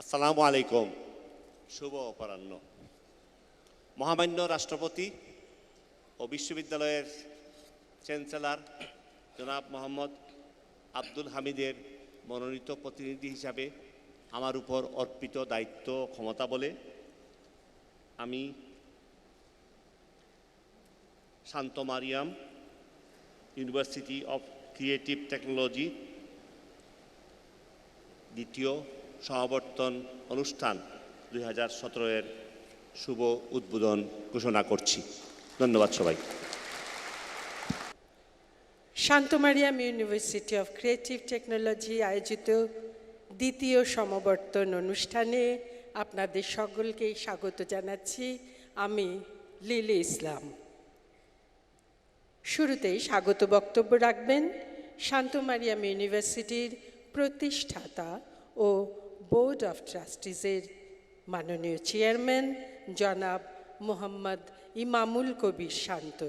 আসসালামু আলাইকুম। শুভ অপরাহ্ন। মহামান্য রাষ্ট্রপতি ও বিশ্ববিদ্যালয়ের চ্যান্সেলর জনাব মোহাম্মদ আব্দুল হামিদের মনোনীত প্রতিনিধি হিসাবে আমার উপর অর্পিত দায়িত্ব ক্ষমতা বলে আমি Shanto Mariam University of Creative Technology দ্বিতীয় সমাবর্তন অনুষ্ঠান 2017 এর শুভ উদ্বোধন ঘোষণা করছি। ধন্যবাদ সবাই। Shanto Mariam University of Creative Technology আয়োজিত দ্বিতীয় সমাবর্তন অনুষ্ঠানে আপনাদের সকলকে স্বাগত জানাচ্ছি। আমি লিলি ইসলাম। শুরুতেই স্বাগত বক্তব্য রাখবেন শান্ত মারিয়াম ইউনিভার্সিটির প্রতিষ্ঠাতা ও বোর্ড অফ ট্রাস্টিজের মাননীয় চেয়ারম্যান জনাব মোহাম্মদ ইমামুল কবির শান্ত।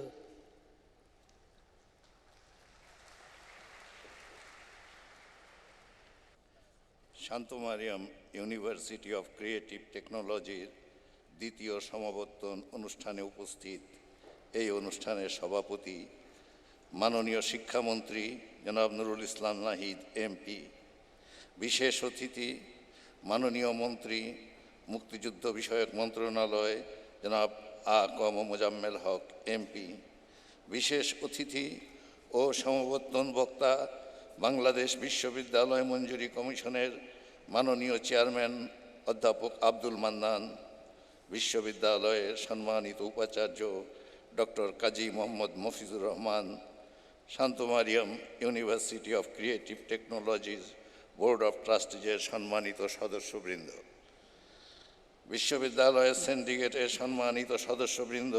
শান্ত মারিয়াম ইউনিভার্সিটি অফ ক্রিয়েটিভ টেকনোলজির দ্বিতীয় সমাবর্তন অনুষ্ঠানে উপস্থিত এই অনুষ্ঠানের সভাপতি মাননীয় শিক্ষামন্ত্রী জনাব নুরুল ইসলাম নাহিদ এমপি, বিশেষ অতিথি মাননীয় মন্ত্রী মুক্তিযুদ্ধ বিষয়ক মন্ত্রণালয় জনাব ক.ম মোজাম্মেল হক এমপি, বিশেষ অতিথি ও সমাবর্তন বক্তা বাংলাদেশ বিশ্ববিদ্যালয় মঞ্জুরি কমিশনের মাননীয় চেয়ারম্যান অধ্যাপক আব্দুল মান্নান, বিশ্ববিদ্যালয়ের সম্মানিত উপাচার্য doctor Kazi Mohammad Mafizur Rahman, Shanto Mariam University of Creative Technologies Board of ট্রাস্টিজের সম্মানিত সদস্যবৃন্দ, বিশ্ববিদ্যালয়ের সিন্ডিকেটের সম্মানিত সদস্যবৃন্দ,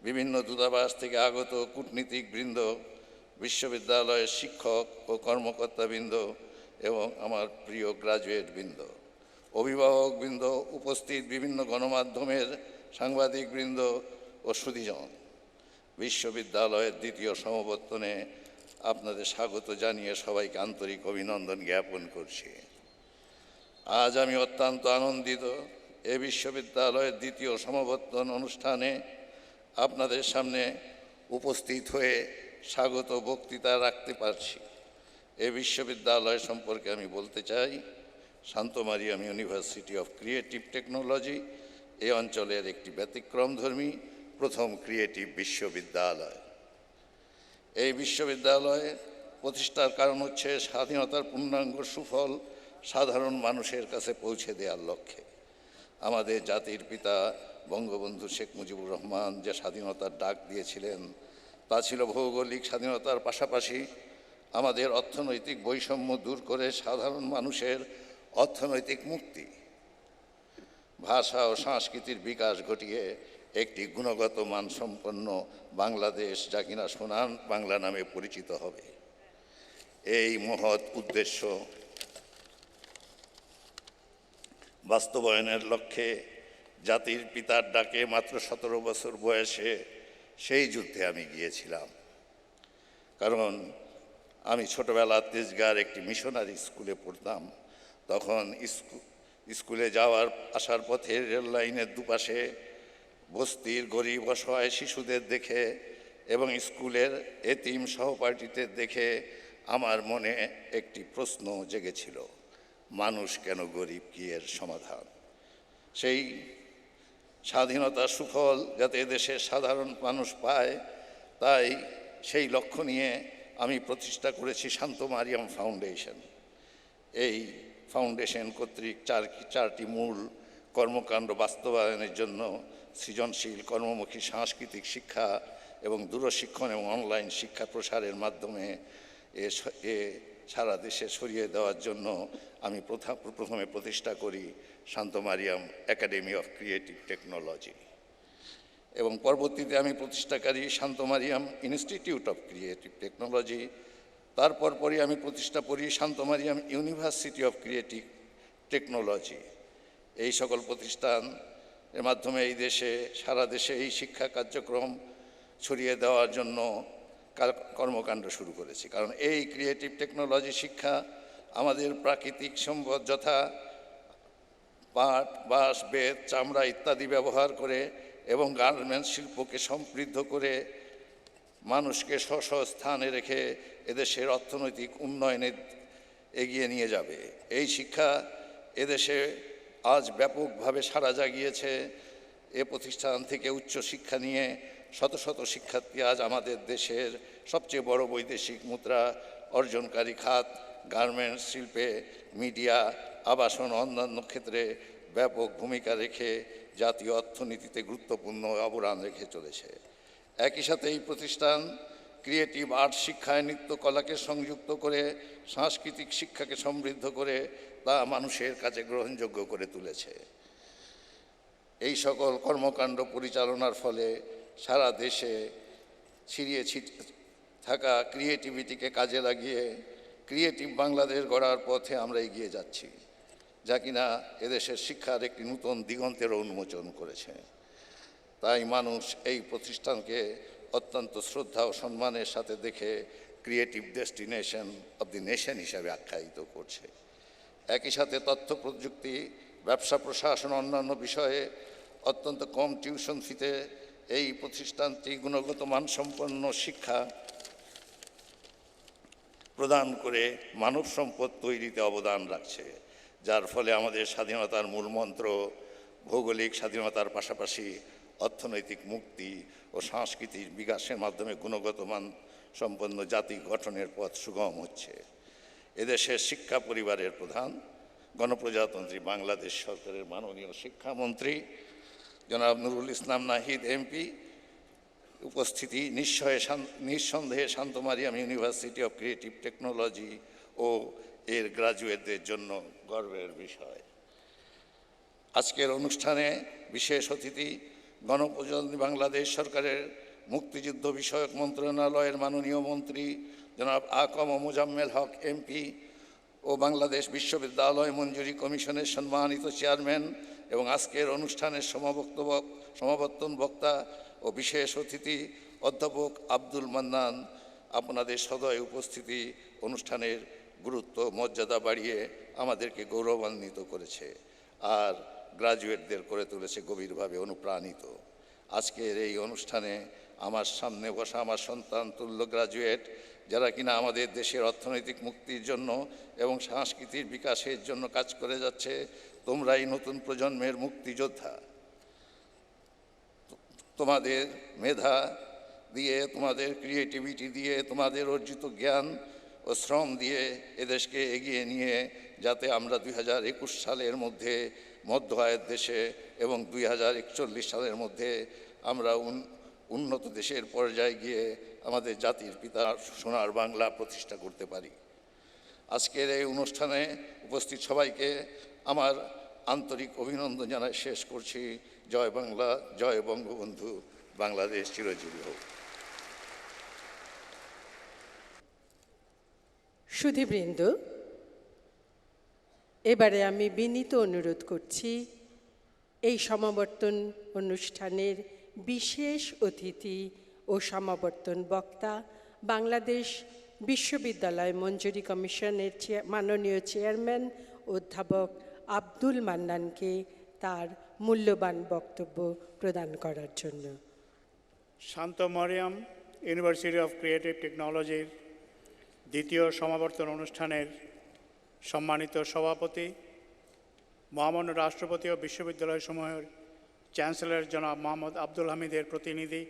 বিভিন্ন দূতাবাস থেকে আগত কূটনীতিকবৃন্দ, বিশ্ববিদ্যালয়ের শিক্ষক ও কর্মকর্তাবৃন্দ এবং আমার প্রিয় গ্রাজুয়েটবৃন্দ, অভিভাবকবৃন্দ, উপস্থিত বিভিন্ন গণমাধ্যমের সাংবাদিকবৃন্দ ও সুধীজন, বিশ্ববিদ্যালয়ের দ্বিতীয় সমাবর্তনে আপনাদের স্বাগত জানিয়ে সবাইকে আন্তরিক অভিনন্দন জ্ঞাপন করছি। আজ আমি অত্যন্ত আনন্দিত এ বিশ্ববিদ্যালয়ের দ্বিতীয় সমাবর্তন অনুষ্ঠানে আপনাদের সামনে উপস্থিত হয়ে স্বাগত বক্তৃতা রাখতে পারছি। এ বিশ্ববিদ্যালয় সম্পর্কে আমি বলতে চাই, Shanto Mariam University of Creative Technology এই অঞ্চলের একটি ব্যতিক্রমধর্মী প্রথম ক্রিয়েটিভ বিশ্ববিদ্যালয়। এই বিশ্ববিদ্যালয়ে প্রতিষ্ঠার কারণ হচ্ছে স্বাধীনতার পূর্ণাঙ্গ সুফল সাধারণ মানুষের কাছে পৌঁছে দেওয়ার লক্ষ্যে। আমাদের জাতির পিতা বঙ্গবন্ধু শেখ মুজিবুর রহমান যে স্বাধীনতার ডাক দিয়েছিলেন তা ছিল ভৌগোলিক স্বাধীনতার পাশাপাশি আমাদের অর্থনৈতিক বৈষম্য দূর করে সাধারণ মানুষের অর্থনৈতিক মুক্তি, ভাষা ও সংস্কৃতির বিকাশ ঘটিয়ে একটি গুণগত মানসম্পন্ন বাংলাদেশ যা কিনা সোনার বাংলা নামে পরিচিত হবে। এই মহৎ উদ্দেশ্য বাস্তবায়নের লক্ষ্যে জাতির পিতার ডাকে মাত্র 17 বছর বয়সে সেই যুদ্ধে আমি গিয়েছিলাম। কারণ আমি ছোটবেলা তেজগাঁর একটি মিশনারি স্কুলে পড়তাম। তখন স্কুলে যাওয়ার আসার পথে রেল লাইনের দুপাশে বস্তির গরিব অসহায় শিশুদের দেখে এবং স্কুলের এতিম সহপাঠীদের দেখে আমার মনে একটি প্রশ্ন জেগেছিল, মানুষ কেন গরিব, কি এর সমাধান? সেই স্বাধীনতার সুফল যাতে দেশের সাধারণ মানুষ পায়, তাই সেই লক্ষ্য নিয়ে আমি প্রতিষ্ঠা করেছি শান্ত মারিয়াম ফাউন্ডেশন। এই ফাউন্ডেশন কর্তৃক চারটি মূল কর্মকাণ্ড বাস্তবায়নের জন্য সৃজনশীল কর্মমুখী সাংস্কৃতিক শিক্ষা এবং দূরশিক্ষণ এবং অনলাইন শিক্ষা প্রসারের মাধ্যমে সারা দেশে ছড়িয়ে দেওয়ার জন্য আমি প্রথমে প্রতিষ্ঠা করি Shanto Mariam Academy of Creative Technology এবং পরবর্তীতে আমি প্রতিষ্ঠাকারী Shanto Mariam Institute of Creative Technology. তারপরই আমি প্রতিষ্ঠা করি Shanto Mariam University of Creative Technology. এই সকল প্রতিষ্ঠান এর মাধ্যমে এই দেশে সারা দেশে এই শিক্ষা কার্যক্রম ছড়িয়ে দেওয়ার জন্য কর্মকাণ্ড শুরু করেছি। কারণ এই ক্রিয়েটিভ টেকনোলজি শিক্ষা আমাদের প্রাকৃতিক সম্পদ যথা পাট, বাঁশ, বেত, চামড়া ইত্যাদি ব্যবহার করে এবং গার্মেন্টস শিল্পকে সমৃদ্ধ করে মানুষকে স্ব স্থানে রেখে এদেশের অর্থনৈতিক উন্নয়নে এগিয়ে নিয়ে যাবে। এই শিক্ষা এদেশে আজ ব্যাপকভাবে সাড়া জাগিয়েছে। এ প্রতিষ্ঠান থেকে উচ্চশিক্ষা নিয়ে শত শত শিক্ষার্থী আজ আমাদের দেশের সবচেয়ে বড় বৈদেশিক মুদ্রা অর্জনকারী খাত গার্মেন্টস শিল্পে, মিডিয়া, আবাসন, অন্যান্য ক্ষেত্রে ব্যাপক ভূমিকা রেখে জাতীয় অর্থনীতিতে গুরুত্বপূর্ণ অবদান রেখে চলেছে। একই সাথে এই প্রতিষ্ঠান ক্রিয়েটিভ আর্ট শিক্ষায় নৃত্যকলাকে সংযুক্ত করে সাংস্কৃতিক শিক্ষাকে সমৃদ্ধ করে তা মানুষের কাছে গ্রহণযোগ্য করে তুলেছে। এই সকল কর্মকাণ্ড পরিচালনার ফলে সারা দেশে ছিড়িয়ে ছিটিয়ে থাকা ক্রিয়েটিভিটিকে কাজে লাগিয়ে ক্রিয়েটিভ বাংলাদেশ গড়ার পথে আমরা এগিয়ে যাচ্ছি, যা কিনা এদেশের শিক্ষার একটি নূতন দিগন্তেরও উন্মোচন করেছে। তাই মানুষ এই প্রতিষ্ঠানকে অত্যন্ত শ্রদ্ধা ও সম্মানের সাথে দেখে creative destination of the nation হিসাবে আখ্যায়িত করছে। একই সাথে তথ্য প্রযুক্তি, ব্যবসা, প্রশাসন, অন্যান্য বিষয়ে অত্যন্ত কম টিউশন ফিতে এই প্রতিষ্ঠানটি গুণগত মানসম্পন্ন শিক্ষা প্রদান করে মানব সম্পদ তৈরিতে অবদান রাখছে, যার ফলে আমাদের স্বাধীনতার মূলমন্ত্র ভৌগোলিক স্বাধীনতার পাশাপাশি অর্থনৈতিক মুক্তি ও সাংস্কৃতিক বিকাশের মাধ্যমে গুণগত মান সম্পন্ন জাতি গঠনের পথ সুগম হচ্ছে। এদেশের শিক্ষা পরিবারের প্রধান গণপ্রজাতন্ত্রী বাংলাদেশ সরকারের মাননীয় শিক্ষামন্ত্রী জনাব নুরুল ইসলাম নাহিদ এমপি উপস্থিতি নিঃসন্দেহে Shanto Mariam University of Creative Technology ও এর গ্রাজুয়েটদের জন্য গর্বের বিষয়। আজকের অনুষ্ঠানে বিশেষ অতিথি গণপ্রজাতন্ত্রী বাংলাদেশ সরকারের মুক্তিযুদ্ধ বিষয়ক মন্ত্রণালয়ের মাননীয় মন্ত্রী জনাব আকম মোজাম্মেল হক এমপি ও বাংলাদেশ বিশ্ববিদ্যালয় মঞ্জুরি কমিশনের সম্মানিত চেয়ারম্যান এবং আজকের অনুষ্ঠানের সমাবর্তন বক্তা ও বিশেষ অতিথি অধ্যাপক আব্দুল মান্নান আপনাদের সদয় উপস্থিতি অনুষ্ঠানের গুরুত্ব মর্যাদা বাড়িয়ে আমাদেরকে গৌরবান্বিত করেছে আর গ্রাজুয়েটদের করে তুলেছে গভীরভাবে অনুপ্রাণিত। আজকের এই অনুষ্ঠানে আমার সামনে বসা আমার সন্তান তুল্য গ্রাজুয়েট, যারা কিনা আমাদের দেশের অর্থনৈতিক মুক্তির জন্য এবং সংস্কৃতির বিকাশের জন্য কাজ করে যাচ্ছে। তোমরাই নতুন প্রজন্মের মুক্তিযোদ্ধা। তোমাদের মেধা দিয়ে, তোমাদের ক্রিয়েটিভিটি দিয়ে, তোমাদের অর্জিত জ্ঞান ও শ্রম দিয়ে এদেশকে এগিয়ে নিয়ে যাতে আমরা 2021 সালের মধ্যে মধ্য আয়ের দেশে এবং 2041 সালের মধ্যে আমরা উন্নত দেশের পর্যায়ে গিয়ে আমাদের জাতির পিতা সোনার বাংলা প্রতিষ্ঠা করতে পারি। আজকের এই অনুষ্ঠানে উপস্থিত সবাইকে আমার আন্তরিক অভিনন্দন জানাই শেষ করছি। জয় বাংলা, জয় বঙ্গবন্ধু, বাংলাদেশ চিরজীবী হোক। সুধীবৃন্দ, এবারে আমি বিনীত অনুরোধ করছি এই সমাবর্তন অনুষ্ঠানের বিশেষ অতিথি ও সমাবর্তন বক্তা বাংলাদেশ বিশ্ববিদ্যালয় মঞ্জুরি কমিশনের মাননীয় চেয়ারম্যান অধ্যাপক আব্দুল মান্নানকে তার মূল্যবান বক্তব্য প্রদান করার জন্য। শান্ত মারিয়াম ইউনিভার্সিটি অফ ক্রিয়েটিভ টেকনোলজির দ্বিতীয় সমাবর্তন অনুষ্ঠানের সম্মানিত সভাপতি, মহামান্য রাষ্ট্রপতি ও বিশ্ববিদ্যালয়সমূহের চ্যান্সেলর জনাব মোহাম্মদ আব্দুল হামিদের প্রতিনিধি,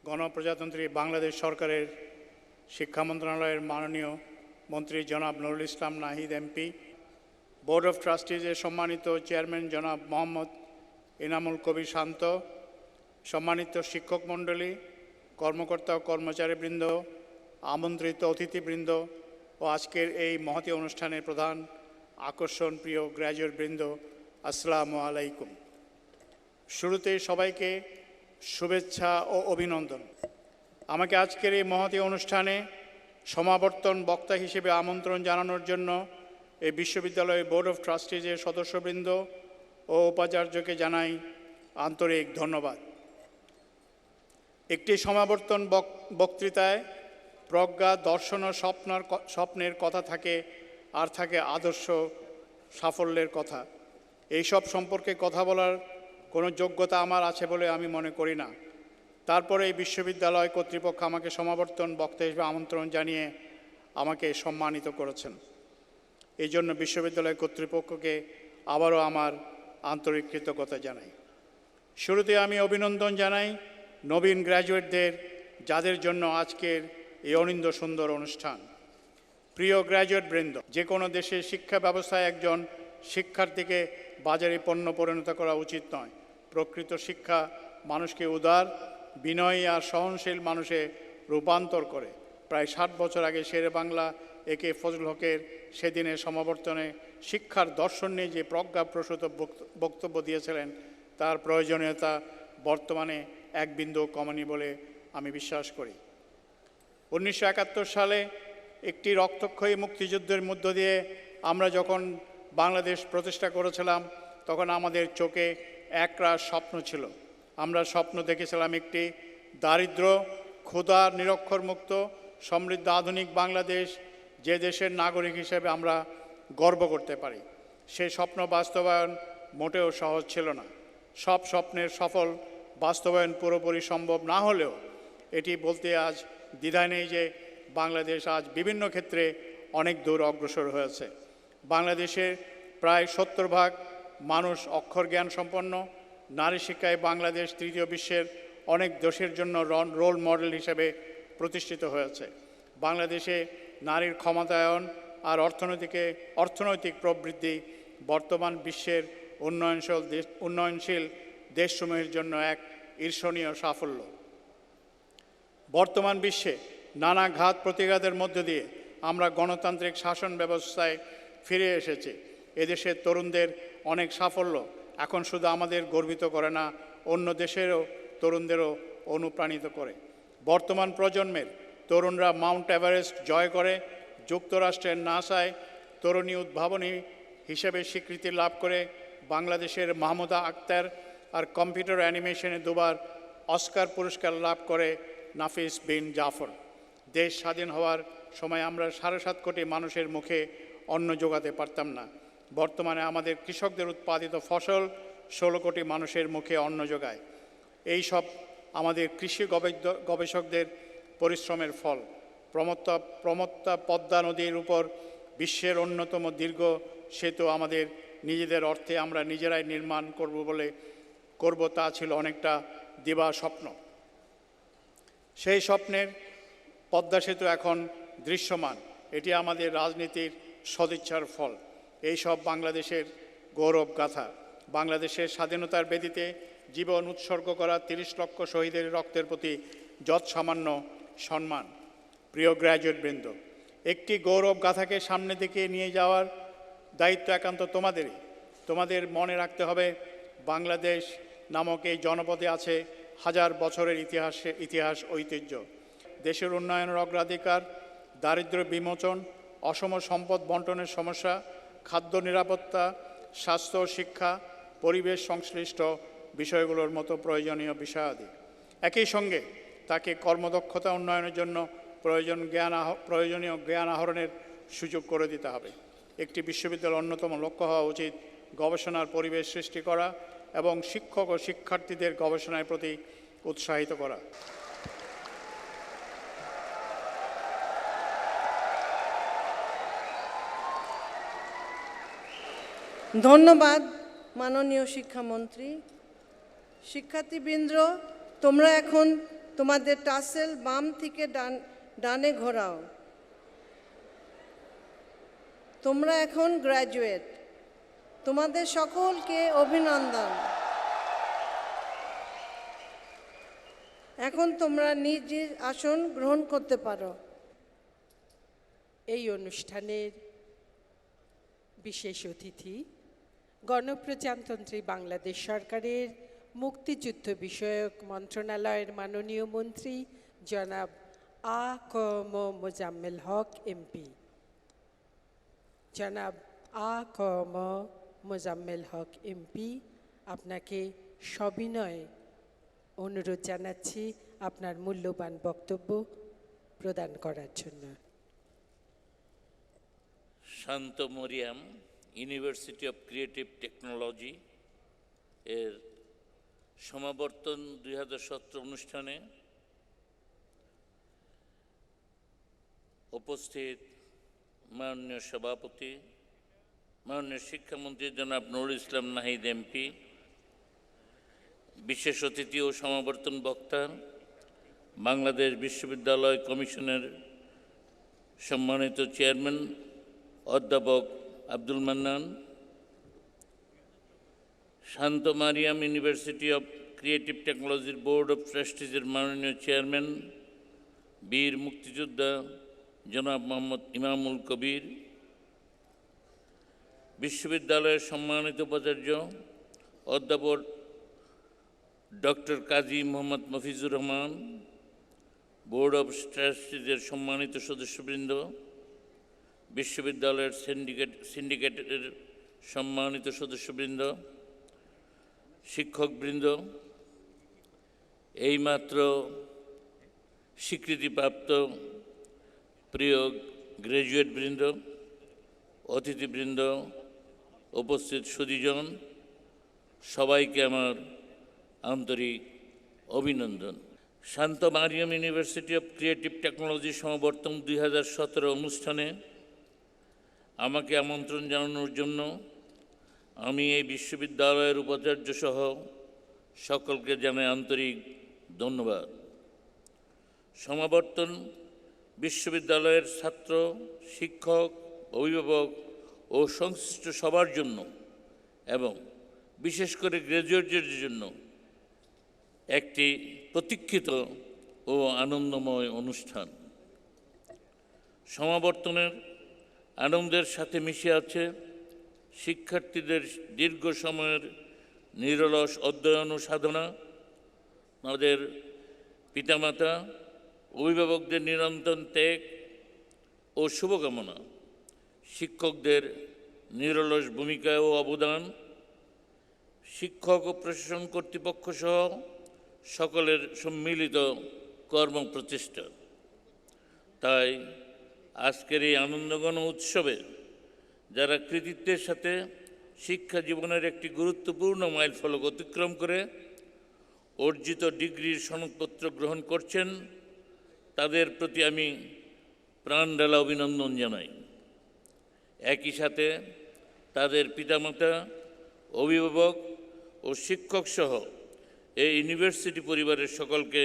গণপ্রজাতন্ত্রী বাংলাদেশ সরকারের শিক্ষা মন্ত্রণালয়ের মাননীয় মন্ত্রী জনাব Nurul Islam Nahid MP, board of ট্রাস্টিজের সম্মানিত চেয়ারম্যান জনাব মোহাম্মদ ইনামুল কবির শান্ত, সম্মানিত শিক্ষক মণ্ডলী, কর্মকর্তা ও কর্মচারীবৃন্দ, আমন্ত্রিত অতিথিবৃন্দ ও আজকের এই মহতী অনুষ্ঠানের প্রধান আকর্ষণ প্রিয় গ্র্যাজুয়েটবৃন্দ, আসসালামু আলাইকুম। শুরুতেই সবাইকে শুভেচ্ছা ও অভিনন্দন। আমাকে আজকের এই মহতী অনুষ্ঠানে সমাবর্তন বক্তা হিসেবে আমন্ত্রণ জানানোর জন্য এই বিশ্ববিদ্যালয়ের বোর্ড অফ ট্রাস্টিজের সদস্যবৃন্দ ও উপাচার্যকে জানাই আন্তরিক ধন্যবাদ। একটি সমাবর্তন বক্তৃতায় প্রজ্ঞা, দর্শন ও স্বপ্নের কথা থাকে, আর থাকে আদর্শ সাফল্যের কথা। এইসব সম্পর্কে কথা বলার কোনো যোগ্যতা আমার আছে বলে আমি মনে করি না। তারপরে এই বিশ্ববিদ্যালয় কর্তৃপক্ষ আমাকে সমাবর্তন বক্তা হিসেবে আমন্ত্রণ জানিয়ে আমাকে সম্মানিত করেছেন। এই জন্য বিশ্ববিদ্যালয় কর্তৃপক্ষকে আবারও আমার আন্তরিক কৃতজ্ঞতা জানাই। শুরুতে আমি অভিনন্দন জানাই নবীন গ্র্যাজুয়েটদের, যাদের জন্য আজকের এই অনিন্দ সুন্দর অনুষ্ঠান। প্রিয় গ্র্যাজুয়েট বৃন্দ, যে কোনো দেশের শিক্ষা ব্যবস্থায় একজন শিক্ষার্থীকে বাজারে পণ্য পরিণত করা উচিত নয়। প্রকৃত শিক্ষা মানুষকে উদার, বিনয়ী আর সহনশীল মানুষে রূপান্তর করে। প্রায় 60 বছর আগে শেরে বাংলা একে ফজল হকের সেদিনের সমাবর্তনে শিক্ষার দর্শন নিয়ে যে প্রজ্ঞাপ্রসূত বক্তব্য দিয়েছিলেন, তার প্রয়োজনীয়তা বর্তমানে এক বিন্দু কমেনি বলে আমি বিশ্বাস করি। 1971 সালে একটি রক্তক্ষয়ী মুক্তিযুদ্ধের মধ্য দিয়ে আমরা যখন বাংলাদেশ প্রতিষ্ঠা করেছিলাম, তখন আমাদের চোখে একরাশ স্বপ্ন ছিল। আমরা স্বপ্ন দেখেছিলাম একটি দারিদ্র, ক্ষুধা, নিরক্ষরমুক্ত, সমৃদ্ধ আধুনিক বাংলাদেশ, যে দেশের নাগরিক হিসেবে আমরা গর্ব করতে পারি। সেই স্বপ্ন বাস্তবায়ন মোটেও সহজ ছিল না। সব স্বপ্নের সফল বাস্তবায়ন পুরোপুরি সম্ভব না হলেও এটি বলতে আজ দ্বিধা নেই যে বাংলাদেশ আজ বিভিন্ন ক্ষেত্রে অনেক দূর অগ্রসর হয়েছে। বাংলাদেশের প্রায় 70% মানুষ অক্ষর জ্ঞান সম্পন্ন। নারী শিক্ষায় বাংলাদেশ তৃতীয় বিশ্বের অনেক দেশের জন্য রোল মডেল হিসেবে প্রতিষ্ঠিত হয়েছে। বাংলাদেশে নারীর ক্ষমতায়ন আর অর্থনৈতিক প্রবৃদ্ধি বর্তমান বিশ্বের উন্নয়নশীল দেশসমূহের জন্য এক ঈর্ষণীয় সাফল্য। বর্তমান বিশ্বে নানা ঘাত প্রতিঘাতের মধ্য দিয়ে আমরা গণতান্ত্রিক শাসন ব্যবস্থায় ফিরে এসেছি। এদেশের তরুণদের অনেক সাফল্য এখন শুধু আমাদের গর্বিত করে না, অন্য দেশেরও তরুণদেরও অনুপ্রাণিত করে। বর্তমান প্রজন্মের তরুণরা মাউন্ট এভারেস্ট জয় করে, যুক্তরাষ্ট্রের নাসায় তরুণী উদ্ভাবনী হিসেবে স্বীকৃতি লাভ করে, বাংলাদেশের মাহমুদা আক্তার আর কম্পিউটার অ্যানিমেশনে দুবার অস্কার পুরস্কার লাভ করে নাফিস বিন জাফর। দেশ স্বাধীন হওয়ার সময় আমরা 7.5 কোটি মানুষের মুখে অন্ন যোগাতে পারতাম না। বর্তমানে আমাদের কৃষকদের উৎপাদিত ফসল 16 কোটি মানুষের মুখে অন্ন যোগায়। এই সব আমাদের কৃষি গবেষকদের পরিশ্রমের ফল। প্রমত্তা পদ্মা নদীর উপর বিশ্বের অন্যতম দীর্ঘ সেতু আমাদের নিজেদের অর্থে আমরা নিজেরাই নির্মাণ করব তা ছিল অনেকটা দিবা স্বপ্ন। সেই স্বপ্নের পদ্মা সেতু এখন দৃশ্যমান। এটি আমাদের রাজনীতির সদিচ্ছার ফল। এই সব বাংলাদেশের গৌরব গাথা। বাংলাদেশের স্বাধীনতার বেদিতে জীবন উৎসর্গ করা 30 লক্ষ শহীদের রক্তের প্রতি যৎসামান্য সম্মান। প্রিয় গ্র্যাজুয়েট বৃন্দ, একটি গৌরব গাথাকে সামনে দিকে নিয়ে যাওয়ার দায়িত্ব একান্ত তোমাদেরই। তোমাদের মনে রাখতে হবে, বাংলাদেশ নামক এই জনপদে আছে হাজার বছরের ইতিহাস ঐতিহ্য। দেশের উন্নয়নের অগ্রাধিকার, দারিদ্র্য বিমোচন, অসম সম্পদ বন্টনের সমস্যা, খাদ্য নিরাপত্তা, স্বাস্থ্য, শিক্ষা, পরিবেশ সংশ্লিষ্ট বিষয়গুলোর মতো প্রয়োজনীয় বিষয়াদি। একই সঙ্গে তাকে কর্মদক্ষতা উন্নয়নের জন্য প্রয়োজনীয় জ্ঞান আহরণের সুযোগ করে দিতে হবে। একটি বিশ্ববিদ্যালয়ের অন্যতম লক্ষ্য হওয়া উচিত গবেষণার পরিবেশ সৃষ্টি করা এবং শিক্ষক ও শিক্ষার্থীদের গবেষণার প্রতি উৎসাহিত করা। ধন্যবাদ মাননীয় শিক্ষামন্ত্রী। শিক্ষার্থীবৃন্দ, তোমরা এখন তোমাদের টাসেল বাম থেকে ডানে ঘোরাও। তোমরা এখন গ্র্যাজুয়েট। তোমাদের সকলকে অভিনন্দন। এখন তোমরা নিজ নিজ আসন গ্রহণ করতে পারো। এই অনুষ্ঠানের বিশেষ অতিথি গণপ্রজাতন্ত্রী বাংলাদেশ সরকারের মুক্তিযুদ্ধ বিষয়ক মন্ত্রণালয়ের মাননীয় মন্ত্রী জনাব আ.ক.ম. মোজাম্মেল হক এমপি। জনাব আ.ক.ম. মোজাম্মেল হক এমপি, আপনাকে সবিনয়ে অনুরোধ জানাচ্ছি আপনার মূল্যবান বক্তব্য প্রদান করার জন্য। Shanto Mariam University of Creative Technology এর সমাবর্তন 2017 অনুষ্ঠানে উপস্থিত মাননীয় সভাপতি, মাননীয় শিক্ষামন্ত্রী জনাব নুরুল ইসলাম নাহিদ এমপি, বিশেষ অতিথি ও সমাবর্তন বক্তা, বাংলাদেশ বিশ্ববিদ্যালয় কমিশনের সম্মানিত চেয়ারম্যান অধ্যাপক আব্দুল মান্নান, শান্ত মারিয়াম ইউনিভার্সিটি অফ ক্রিয়েটিভ টেকনোলজির বোর্ড অফ ট্রাস্টিজের মাননীয় চেয়ারম্যান বীর মুক্তিযোদ্ধা জনাব মোহাম্মদ ইমামুল কবির, বিশ্ববিদ্যালয়ের সম্মানিত উপাচার্য অধ্যাপক doctor Kazi Mohammad Mafizur Rahman, board of ট্রাস্টিজের সম্মানিত সদস্যবৃন্দ, বিশ্ববিদ্যালয়ের সিন্ডিকেটের সম্মানিত সদস্যবৃন্দ, শিক্ষকবৃন্দ, এইমাত্র স্বীকৃতিপ্রাপ্ত প্রিয় গ্র্যাজুয়েটবৃন্দ, অতিথিবৃন্দ, উপস্থিত সুধীজন, সবাইকে আমার আন্তরিক অভিনন্দন। Shanto Mariam University of Creative Technology সমাবর্তন 2017 অনুষ্ঠানে আমাকে আমন্ত্রণ জানানোর জন্য আমি এই বিশ্ববিদ্যালয়ের উপাচার্য সহ সকলকে জানাই আন্তরিক ধন্যবাদ। সমাবর্তন বিশ্ববিদ্যালয়ের ছাত্র, শিক্ষক, অভিভাবক ও সংশ্লিষ্ট সবার জন্য এবং বিশেষ করে গ্র্যাজুয়েটদের জন্য একটি প্রতীক্ষিত ও আনন্দময় অনুষ্ঠান। সমাবর্তনের আনন্দের সাথে মিশে আছে শিক্ষার্থীদের দীর্ঘ সময়ের নিরলস অধ্যয়ন ও সাধনা, তাদের পিতামাতা, অভিভাবকদের নিরন্তর ত্যাগ ও শুভকামনা, শিক্ষকদের নিরলস ভূমিকা ও অবদান, শিক্ষক ও প্রশাসন কর্তৃপক্ষ সহ সকলের সম্মিলিত কর্মপ্রচেষ্টা। তাই আজকের এই আনন্দঘন উৎসবে যারা কৃতিত্বের সাথে শিক্ষা জীবনের একটি গুরুত্বপূর্ণ মাইলফলক অতিক্রম করে অর্জিত ডিগ্রির সনদপত্র গ্রহণ করছেন, তাদের প্রতি আমি প্রাণঢালা অভিনন্দন জানাই। একই সাথে তাদের পিতামাতা, অভিভাবক ও শিক্ষক সহ এই ইউনিভার্সিটি পরিবারের সকলকে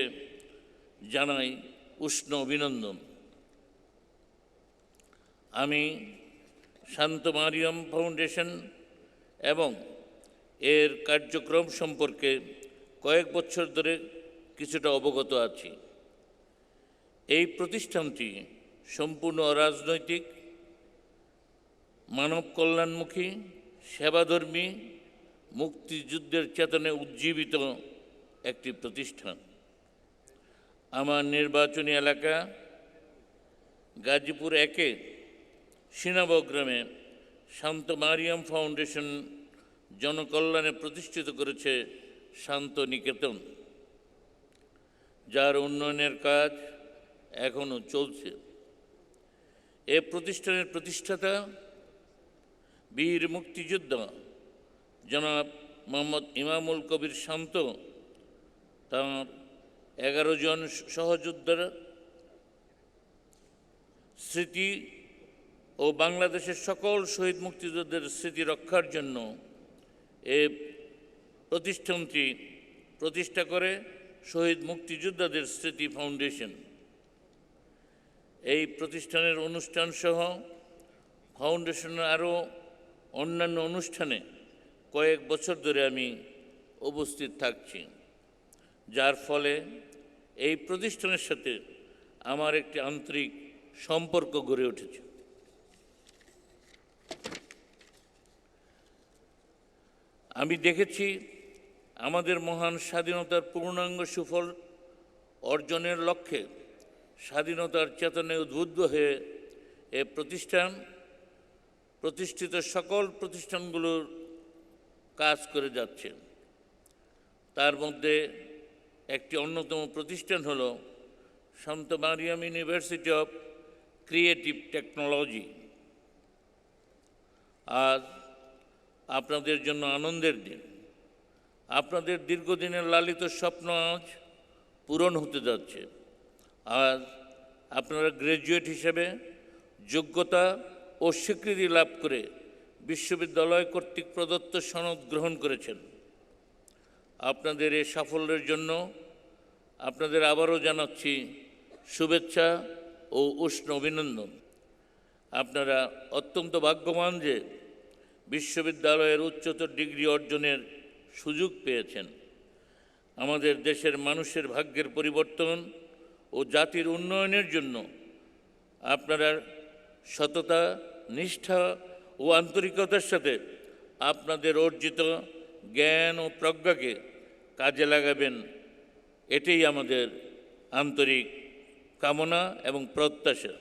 জানাই উষ্ণ অভিনন্দন। আমি শান্ত মারিয়াম ফাউন্ডেশন এবং এর কার্যক্রম সম্পর্কে কয়েক বছর ধরে কিছুটা অবগত আছি। এই প্রতিষ্ঠানটি সম্পূর্ণ অরাজনৈতিক, মানব কল্যাণমুখী, সেবাধর্মী, মুক্তিযুদ্ধের চেতনায় উজ্জীবিত একটি প্রতিষ্ঠান। আমার নির্বাচনী এলাকা গাজীপুর 1-এ সিনাবো গ্রামে শান্ত মারিয়াম ফাউন্ডেশন জনকল্যাণে প্রতিষ্ঠিত করেছে শান্ত নিকেতন, যার উন্নয়নের কাজ এখনও চলছে। এ প্রতিষ্ঠানের প্রতিষ্ঠাতা বীর মুক্তিযোদ্ধা জনাব মোহাম্মদ ইমামুল কবির শান্ত তাঁর 11 জন সহযোদ্ধার স্মৃতি ও বাংলাদেশের সকল শহীদ মুক্তিযোদ্ধাদের স্মৃতি রক্ষার জন্য এ প্রতিষ্ঠানটি প্রতিষ্ঠা করে শহীদ মুক্তিযোদ্ধাদের স্মৃতি ফাউন্ডেশন। এই প্রতিষ্ঠানের অনুষ্ঠান সহ ফাউন্ডেশনের আরও অন্যান্য অনুষ্ঠানে কয়েক বছর ধরে আমি উপস্থিত থাকছি, যার ফলে এই প্রতিষ্ঠানের সাথে আমার একটি আন্তরিক সম্পর্ক গড়ে উঠেছে। আমি দেখেছি আমাদের মহান স্বাধীনতার পূর্ণাঙ্গ সুফল অর্জনের লক্ষ্যে স্বাধীনতার চেতনায় উদ্বুদ্ধ হয়ে এ প্রতিষ্ঠিত সকল প্রতিষ্ঠানগুলোর কাজ করে যাচ্ছে। তার মধ্যে একটি অন্যতম প্রতিষ্ঠান হল Shanto Mariam University of Creative Technology. আজ আপনাদের জন্য আনন্দের দিন। আপনাদের দীর্ঘদিনের লালিত স্বপ্ন আজ পূরণ হতে যাচ্ছে। আজ আপনারা গ্র্যাজুয়েট হিসেবে যোগ্যতা ও স্বীকৃতি লাভ করে বিশ্ববিদ্যালয় কর্তৃক প্রদত্ত সনদ গ্রহণ করেছেন। আপনাদের এই সাফল্যের জন্য আপনাদের আবারও জানাচ্ছি শুভেচ্ছা ও উষ্ণ অভিনন্দন। আপনারা অত্যন্ত ভাগ্যবান যে বিশ্ববিদ্যালয়ের উচ্চতর ডিগ্রি অর্জনের সুযোগ পেয়েছেন। আমাদের দেশের মানুষের ভাগ্যের পরিবর্তন ও জাতির উন্নয়নের জন্য আপনারা সততা, নিষ্ঠা ও আন্তরিকতার সাথে আপনাদের অর্জিত জ্ঞান ও প্রজ্ঞাকে কাজে লাগাবেন, এটাই আমাদের আন্তরিক কামনা এবং প্রত্যাশা।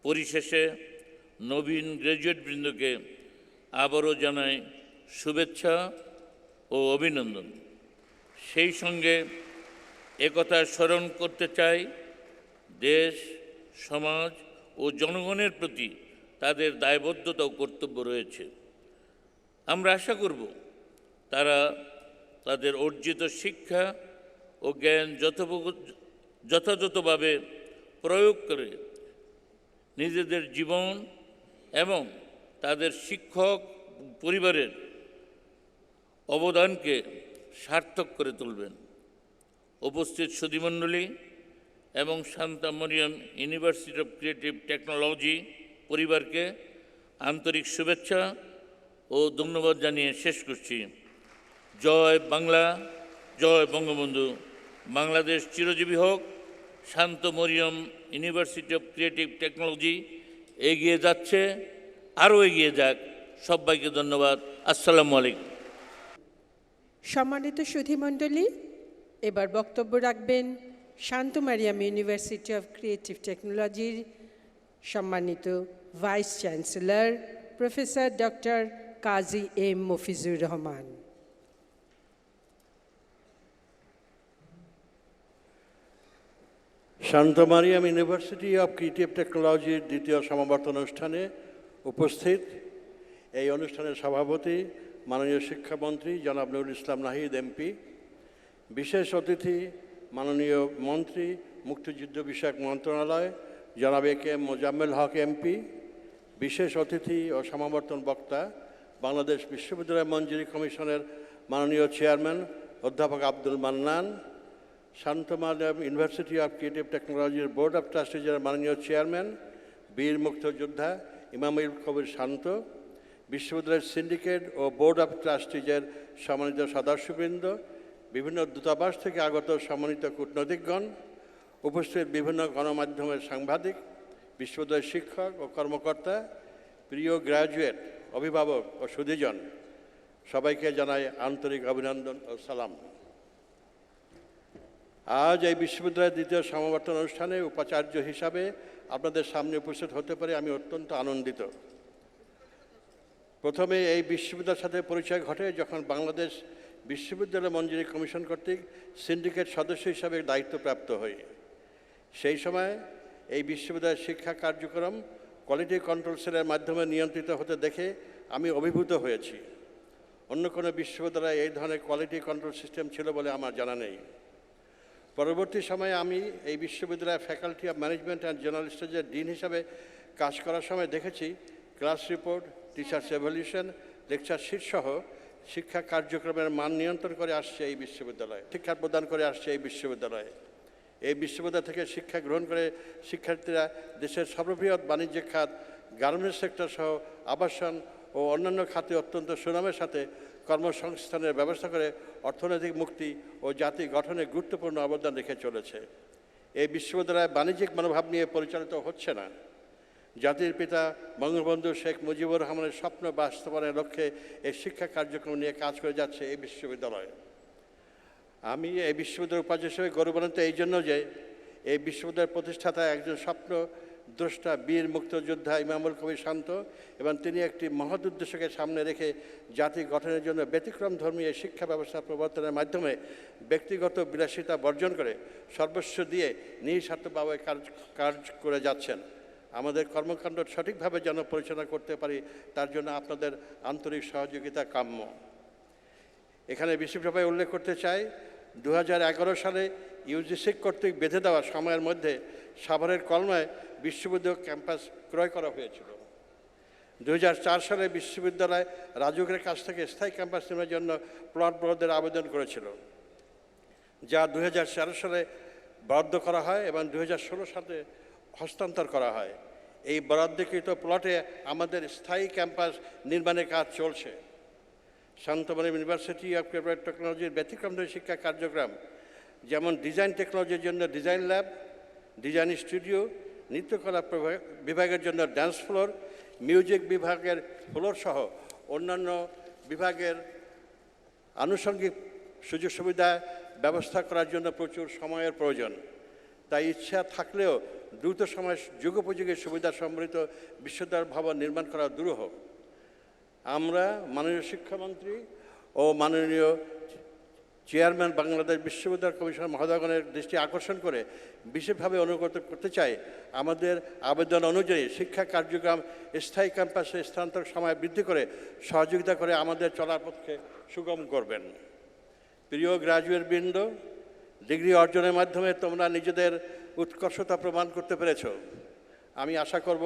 পরিশেষে নবীন গ্র্যাজুয়েটবৃন্দকে আবারও জানাই শুভেচ্ছা ও অভিনন্দন। সেই সঙ্গে একথা স্মরণ করতে চাই, দেশ, সমাজ ও জনগণের প্রতি তাদের দায়বদ্ধতা ও কর্তব্য রয়েছে। আমরা আশা করব তারা তাদের অর্জিত শিক্ষা ও জ্ঞান যথাযথভাবে প্রয়োগ করে নিজেদের জীবন এবং তাদের শিক্ষক পরিবারের অবদানকে সার্থক করে তুলবেন। উপস্থিত সুধীমণ্ডলী এবং Shanto Mariam University of Creative Technology পরিবারকে আন্তরিক শুভেচ্ছা ও ধন্যবাদ জানিয়ে শেষ করছি। জয় বাংলা, জয় বঙ্গবন্ধু। বাংলাদেশ চিরজীবী হোক। Shanto Mariam University of Creative Technology এগিয়ে যাচ্ছে, আরও এগিয়ে যাক। সবাইকে ধন্যবাদ। আসসালামু আলাইকুম। সম্মানিত সুধীমণ্ডলী, এবার বক্তব্য রাখবেন Shanto Mariam University of Creative টেকনোলজির সম্মানিত vice chancellor professor doctor Kazi M Mofizur Rahman. Shanto Mariam University of Creative টেকনোলজির দ্বিতীয় সমাবর্তন অনুষ্ঠানে উপস্থিত এই অনুষ্ঠানের সভাপতি মাননীয় শিক্ষামন্ত্রী জনাব নুরুল ইসলাম নাহিদ এমপি, বিশেষ অতিথি মাননীয় মন্ত্রী মুক্তিযুদ্ধ বিষয়ক মন্ত্রণালয় জনাব এ K M Mozammel Haque MP, বিশেষ অতিথি ও সমাবর্তন বক্তা বাংলাদেশ বিশ্ববিদ্যালয় মঞ্জুরি কমিশনের মাননীয় চেয়ারম্যান অধ্যাপক আব্দুল মান্নান, শান্ত মারিয়াম ইউনিভার্সিটি অফ ক্রিয়েটিভ টেকনোলজির বোর্ড অফ ট্রাস্টিজের মাননীয় চেয়ারম্যান বীর মুক্তিযোদ্ধা ইমামুল কবির শান্ত, বিশ্ববিদ্যালয়ের সিন্ডিকেট ও বোর্ড অফ ট্রাস্টিজের সম্মানিত সদস্যবৃন্দ, বিভিন্ন দূতাবাস থেকে আগত সম্মানিত কূটনৈতিকগণ, উপস্থিত বিভিন্ন গণমাধ্যমের সাংবাদিক, বিশ্ববিদ্যালয়ের শিক্ষক ও কর্মকর্তা, প্রিয় গ্র্যাজুয়েট, অভিভাবক ও সুধীজন, সবাইকে জানাই আন্তরিক অভিনন্দন ও সালাম। আজ এই বিশ্ববিদ্যালয়ের দ্বিতীয় সমাবর্তন অনুষ্ঠানে উপাচার্য হিসাবে আপনাদের সামনে উপস্থিত হতে পারে আমি অত্যন্ত আনন্দিত। প্রথমে এই বিশ্ববিদ্যালয়ের সাথে পরিচয় ঘটে যখন বাংলাদেশ বিশ্ববিদ্যালয় মঞ্জুরি কমিশন কর্তৃক সিন্ডিকেট সদস্য হিসাবে দায়িত্বপ্রাপ্ত হই। সেই সময় এই বিশ্ববিদ্যালয়ের শিক্ষা কার্যক্রম কোয়ালিটি কন্ট্রোল সেলের মাধ্যমে নিয়ন্ত্রিত হতে দেখে আমি অভিভূত হয়েছি। অন্য কোনো বিশ্ববিদ্যালয়ে এই ধরনের কোয়ালিটি কন্ট্রোল সিস্টেম ছিল বলে আমার জানা নেই। পরবর্তী সময়ে আমি এই বিশ্ববিদ্যালয়ের faculty of management and general স্টাডিজের ডিন হিসাবে কাজ করার সময় দেখেছি class report, teachers evaluation, lecture sheet সহ শিক্ষা কার্যক্রমের মান নিয়ন্ত্রণ করে আসছে এই বিশ্ববিদ্যালয়, শিক্ষা প্রদান করে আসছে এই বিশ্ববিদ্যালয়ে। এই বিশ্ববিদ্যালয় থেকে শিক্ষা গ্রহণ করে শিক্ষার্থীরা দেশের সর্ববৃহৎ বাণিজ্যিক খাত, গার্মেন্টস সেক্টর সহ আবাসন ও অন্যান্য খাতে অত্যন্ত সুনামের সাথে কর্মসংস্থানের ব্যবস্থা করে অর্থনৈতিক মুক্তি ও জাতি গঠনে গুরুত্বপূর্ণ অবদান রেখে চলেছে। এই বিশ্ববিদ্যালয় বাণিজ্যিক মনোভাব নিয়ে পরিচালিত হচ্ছে না। জাতির পিতা বঙ্গবন্ধু শেখ মুজিবুর রহমানের স্বপ্ন বাস্তবায়নের লক্ষ্যে এই শিক্ষা কার্যক্রম নিয়ে কাজ করে যাচ্ছে এই বিশ্ববিদ্যালয়। আমি এই বিশ্ববিদ্যালয়ের উপাচার্য হিসেবে গৌরবান্বিত এই জন্য যে এই বিশ্ববিদ্যালয়ের প্রতিষ্ঠাতা একজন স্বপ্ন দ্রষ্টা বীর মুক্তিযোদ্ধা ইমামুল কবির শান্ত, এবং তিনি একটি মহৎ উদ্দেশ্যকে সামনে রেখে জাতি গঠনের জন্য ব্যতিক্রম ধর্মী এই শিক্ষা ব্যবস্থা প্রবর্তনের মাধ্যমে ব্যক্তিগত বিলাসিতা বর্জন করে সর্বস্ব দিয়ে নিঃস্বার্থভাবে কাজ করে যাচ্ছেন। আমাদের কর্মকাণ্ড সঠিকভাবে যেন পরিচালনা করতে পারি, তার জন্য আপনাদের আন্তরিক সহযোগিতা কাম্য। এখানে বিশেষভাবে উল্লেখ করতে চাই, 2011 সালে ইউজিসি কর্তৃক বেঁধে দেওয়া সময়ের মধ্যে সাভারের কলমায় বিশ্ববিদ্যালয় ক্যাম্পাস ক্রয় করা হয়েছিল। 2004 সালে বিশ্ববিদ্যালয় রাজুকের কাছ থেকে স্থায়ী ক্যাম্পাস নির্মাণের জন্য প্লট বরাদ্দের আবেদন করেছিল, যা 2004 সালে বরাদ্দ করা হয় এবং 2016 সালে হস্তান্তর করা হয়। এই বরাদ্দকৃত প্লটে আমাদের স্থায়ী ক্যাম্পাস নির্মাণের কাজ চলছে। শান্ত মরিয়ম ইউনিভার্সিটি অফ ক্রিয়েটিভ টেকনোলজির ব্যতিক্রমধর্মী শিক্ষা কার্যক্রম, যেমন ডিজাইন টেকনোলজির জন্য ডিজাইন ল্যাব, ডিজাইন স্টুডিও, নৃত্যকলা বিভাগের জন্য ড্যান্স ফ্লোর, মিউজিক বিভাগের ফ্লোর সহ অন্যান্য বিভাগের আনুষঙ্গিক সুযোগ সুবিধা ব্যবস্থা করার জন্য প্রচুর সময়ের প্রয়োজন। তাই ইচ্ছা থাকলেও দ্রুত সময় যুগোপযোগী সুবিধা সম্বলিত বিশ্ববিদ্যালয় ভবন নির্মাণ করা দুরূহ। আমরা মাননীয় শিক্ষামন্ত্রী ও মাননীয় চেয়ারম্যান বাংলাদেশ বিশ্ববিদ্যালয় কমিশন মহোদয়গণের দৃষ্টি আকর্ষণ করে বিশেষভাবে অনুগত করতে চাই, আমাদের আবেদন অনুযায়ী শিক্ষা কার্যক্রম স্থায়ী ক্যাম্পাসে স্থানান্তর সময় বৃদ্ধি করে সহযোগিতা করে আমাদের চলার পথকে সুগম করবেন। প্রিয় গ্রাজুয়েট বৃন্দ, ডিগ্রি অর্জনের মাধ্যমে তোমরা নিজেদের উৎকর্ষতা প্রমাণ করতে পেরেছ। আমি আশা করব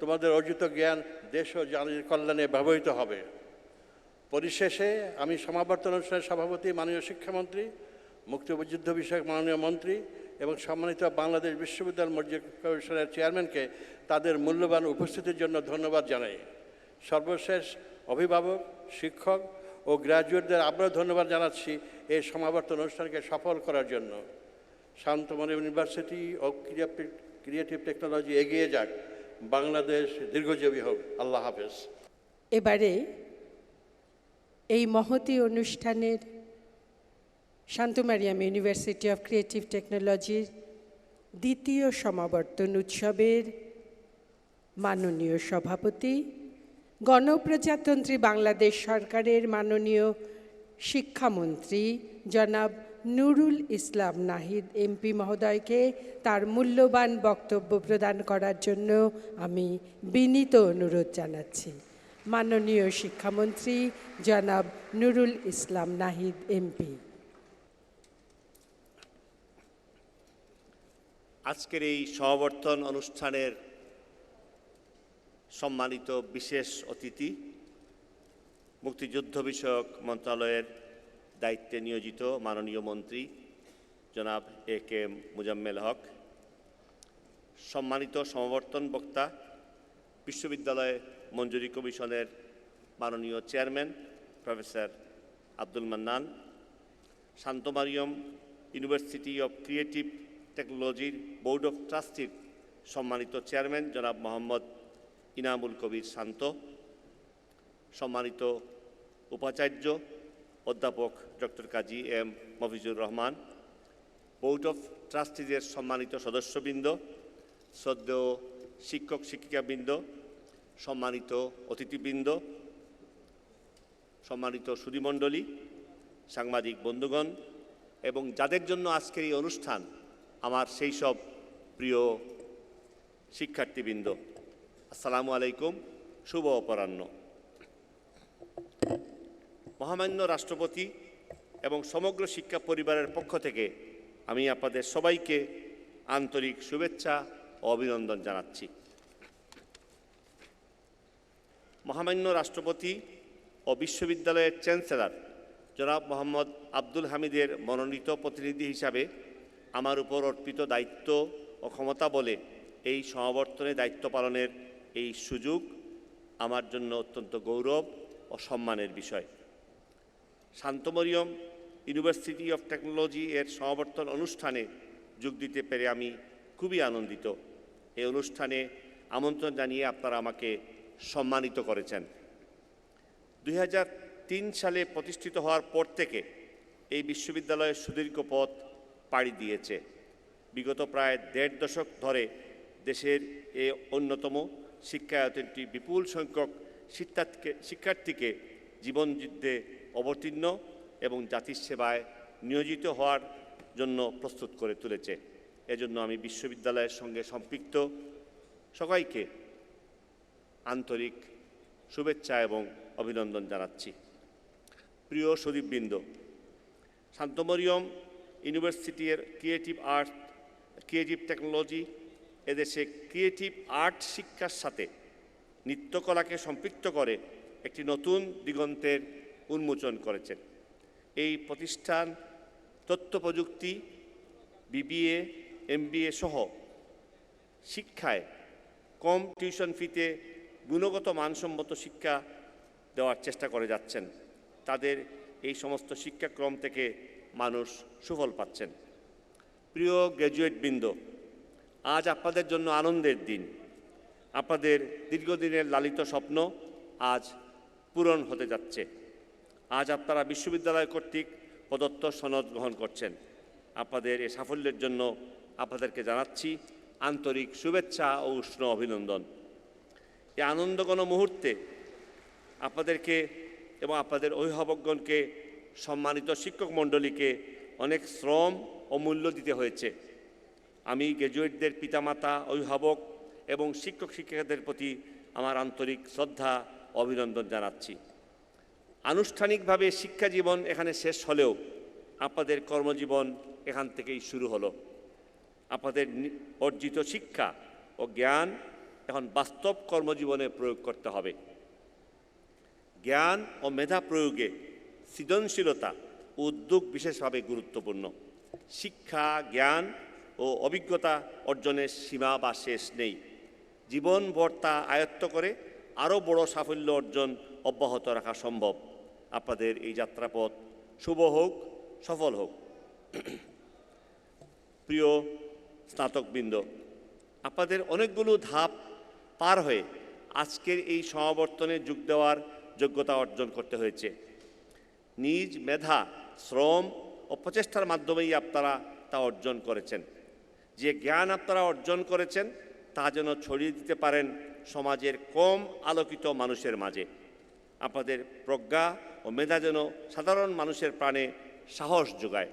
তোমাদের অর্জিত জ্ঞান দেশ ও জাতির কল্যাণে ব্যবহৃত হবে। পরিশেষে আমি সমাবর্তন অনুষ্ঠানের সভাপতি মাননীয় শিক্ষামন্ত্রী, মুক্তিযুদ্ধ বিষয়ক মাননীয় মন্ত্রী এবং সম্মানিত বাংলাদেশ বিশ্ববিদ্যালয় মসজিদ কমিশনের চেয়ারম্যানকে তাদের মূল্যবান উপস্থিতির জন্য ধন্যবাদ জানাই। সর্বশেষ অভিভাবক, শিক্ষক ও গ্র্যাজুয়েটদের আবারও ধন্যবাদ জানাচ্ছি এই সমাবর্তন অনুষ্ঠানকে সফল করার জন্য। শান্ত মরিয়ম ইউনিভার্সিটি ও ক্রিয়েটিভ টেকনোলজি এগিয়ে যাক, বাংলাদেশ দীর্ঘজীবী হোক। আল্লাহ হাফেজ। এবারে এই মহতী অনুষ্ঠানের শান্ত মারিয়াম ইউনিভার্সিটি অফ ক্রিয়েটিভ টেকনোলজির দ্বিতীয় সমাবর্তন উৎসবের মাননীয় সভাপতি, গণপ্রজাতন্ত্রী বাংলাদেশ সরকারের মাননীয় শিক্ষামন্ত্রী জনাব নুরুল ইসলাম নাহিদ এমপি মহোদয়কে তার মূল্যবান বক্তব্য প্রদান করার জন্য আমি বিনীত অনুরোধ জানাচ্ছি। মাননীয় শিক্ষামন্ত্রী জনাব নুরুল ইসলাম নাহিদ এমপি। আজকের এই সমাবর্তন অনুষ্ঠানের সম্মানিত বিশেষ অতিথি, মুক্তিযুদ্ধ বিষয়ক মন্ত্রণালয়ের দায়িত্বে নিয়োজিত মাননীয় মন্ত্রী জনাব এ কে মুজাম্মেল হক, সম্মানিত সমাবর্তন বক্তা, বিশ্ববিদ্যালয় মঞ্জুরি কমিশনের মাননীয় chairman professor Abdul Mannan, Shanto Mariam University of Creative টেকনোলজির বোর্ড অফ ট্রাস্টির সম্মানিত চেয়ারম্যান জনাব মোহাম্মদ ইনামুল কবির শান্ত, সম্মানিত উপাচার্য অধ্যাপক doctor Kazi M Mofizur Rahman, board of ট্রাস্টিজের সম্মানিত সদস্যবৃন্দ, শ্রদ্ধেয় শিক্ষক শিক্ষিকাবৃন্দ, সম্মানিত অতিথিবৃন্দ, সম্মানিত সুধীমণ্ডলী, সাংবাদিক বন্ধুগণ এবং যাদের জন্য আজকের এই অনুষ্ঠান, আমার সেই সব প্রিয় শিক্ষার্থীবৃন্দ, আসসালামু আলাইকুম, শুভ অপরাহ্ন। মহামান্য রাষ্ট্রপতি এবং সমগ্র শিক্ষা পরিবারের পক্ষ থেকে আমি আপনাদের সবাইকে আন্তরিক শুভেচ্ছা ও অভিনন্দন জানাচ্ছি। মহামান্য রাষ্ট্রপতি ও বিশ্ববিদ্যালয়ের চ্যান্সেলর জনাব মোহাম্মদ আব্দুল হামিদের মনোনীত প্রতিনিধি হিসাবে আমার উপর অর্পিত দায়িত্ব ও ক্ষমতা বলে এই সমাবর্তনে দায়িত্ব পালনের এই সুযোগ আমার জন্য অত্যন্ত গৌরব ও সম্মানের বিষয়। শান্ত মরিয়ম ইউনিভার্সিটি অফ টেকনোলজি এর সমাবর্তন অনুষ্ঠানে যোগ দিতে পেরে আমি খুবই আনন্দিত। এই অনুষ্ঠানে আমন্ত্রণ জানিয়ে আপনারা আমাকে সম্মানিত করেছেন। 2003 সালে প্রতিষ্ঠিত হওয়ার পর থেকে এই বিশ্ববিদ্যালয়ের সুদীর্ঘ পথ পাড়ি দিয়েছে। বিগত প্রায় 1.5 দশক ধরে দেশের এই অন্যতম শিক্ষায়তনটি বিপুল সংখ্যক শিক্ষার্থীকে জীবনযুদ্ধে অবতীর্ণ এবং জাতির সেবায় নিয়োজিত হওয়ার জন্য প্রস্তুত করে তুলেছে। এজন্য আমি বিশ্ববিদ্যালয়ের সঙ্গে সম্পৃক্ত সবাইকে আন্তরিক শুভেচ্ছা এবং অভিনন্দন জানাচ্ছি। প্রিয় সুদীপবৃন্দ, শান্ত মরিয়ম ইউনিভার্সিটির ক্রিয়েটিভ টেকনোলজি এদেশে ক্রিয়েটিভ আর্ট শিক্ষার সাথে নৃত্যকলাকে সম্পৃক্ত করে একটি নতুন দিগন্তের উন্মোচন করেছেন। এই প্রতিষ্ঠান তথ্য প্রযুক্তি, বিবিএ, এমবিএ সহ শিক্ষায় কম টিউশন ফিতে গুণগত মানসম্মত শিক্ষা দেওয়ার চেষ্টা করে যাচ্ছেন। তাদের এই সমস্ত শিক্ষাক্রম থেকে মানুষ সুফল পাচ্ছেন। প্রিয় গ্র্যাজুয়েটবৃন্দ, আজ আপনাদের জন্য আনন্দের দিন। আপনাদের দীর্ঘদিনের লালিত স্বপ্ন আজ পূরণ হতে যাচ্ছে। আজ আপনারা বিশ্ববিদ্যালয় কর্তৃক প্রদত্ত সনদ গ্রহণ করছেন। আপনাদের এই সাফল্যের জন্য আপনাদেরকে জানাচ্ছি আন্তরিক শুভেচ্ছা ও উষ্ণ অভিনন্দন। এই আনন্দঘন মুহূর্তে আপনাদেরকে এবং আপনাদের অভিভাবকগণকে, সম্মানিত শিক্ষক মণ্ডলীকে অনেক শ্রম ও মূল্য দিতে হয়েছে। আমি গ্র্যাজুয়েটদের পিতামাতা, অভিভাবক এবং শিক্ষক শিক্ষিকাদের প্রতি আমার আন্তরিক শ্রদ্ধা ও অভিনন্দন জানাচ্ছি। আনুষ্ঠানিকভাবে শিক্ষা জীবন এখানে শেষ হলেও আপনাদের কর্মজীবন এখান থেকেই শুরু হলো। আপনাদের অর্জিত শিক্ষা ও জ্ঞান এখন বাস্তব কর্মজীবনে প্রয়োগ করতে হবে। জ্ঞান ও মেধা প্রয়োগে সৃজনশীলতা ও উদ্যোগ বিশেষভাবে গুরুত্বপূর্ণ। শিক্ষা, জ্ঞান ও অভিজ্ঞতা অর্জনের সীমা বা শেষ নেই। জীবনভর তা আয়ত্ত করে আরও বড় সাফল্য অর্জন অব্যাহত রাখা সম্ভব। আপনাদের এই যাত্রাপথ শুভ হোক, সফল হোক। প্রিয় স্নাতকবৃন্দ, আপনাদের অনেকগুলো ধাপ পার হয়ে আজকের এই সমাবর্তনে যোগ দেওয়ার যোগ্যতা অর্জন করতে হয়েছে। নিজ মেধা, শ্রম ও প্রচেষ্টার মাধ্যমেই আপনারা তা অর্জন করেছেন। যে জ্ঞান আপনারা অর্জন করেছেন তা যেন ছড়িয়ে দিতে পারেন সমাজের কম আলোকিত মানুষের মাঝে। আপনাদের প্রজ্ঞা ও মেধা যেন সাধারণ মানুষের প্রাণে সাহস যোগায়,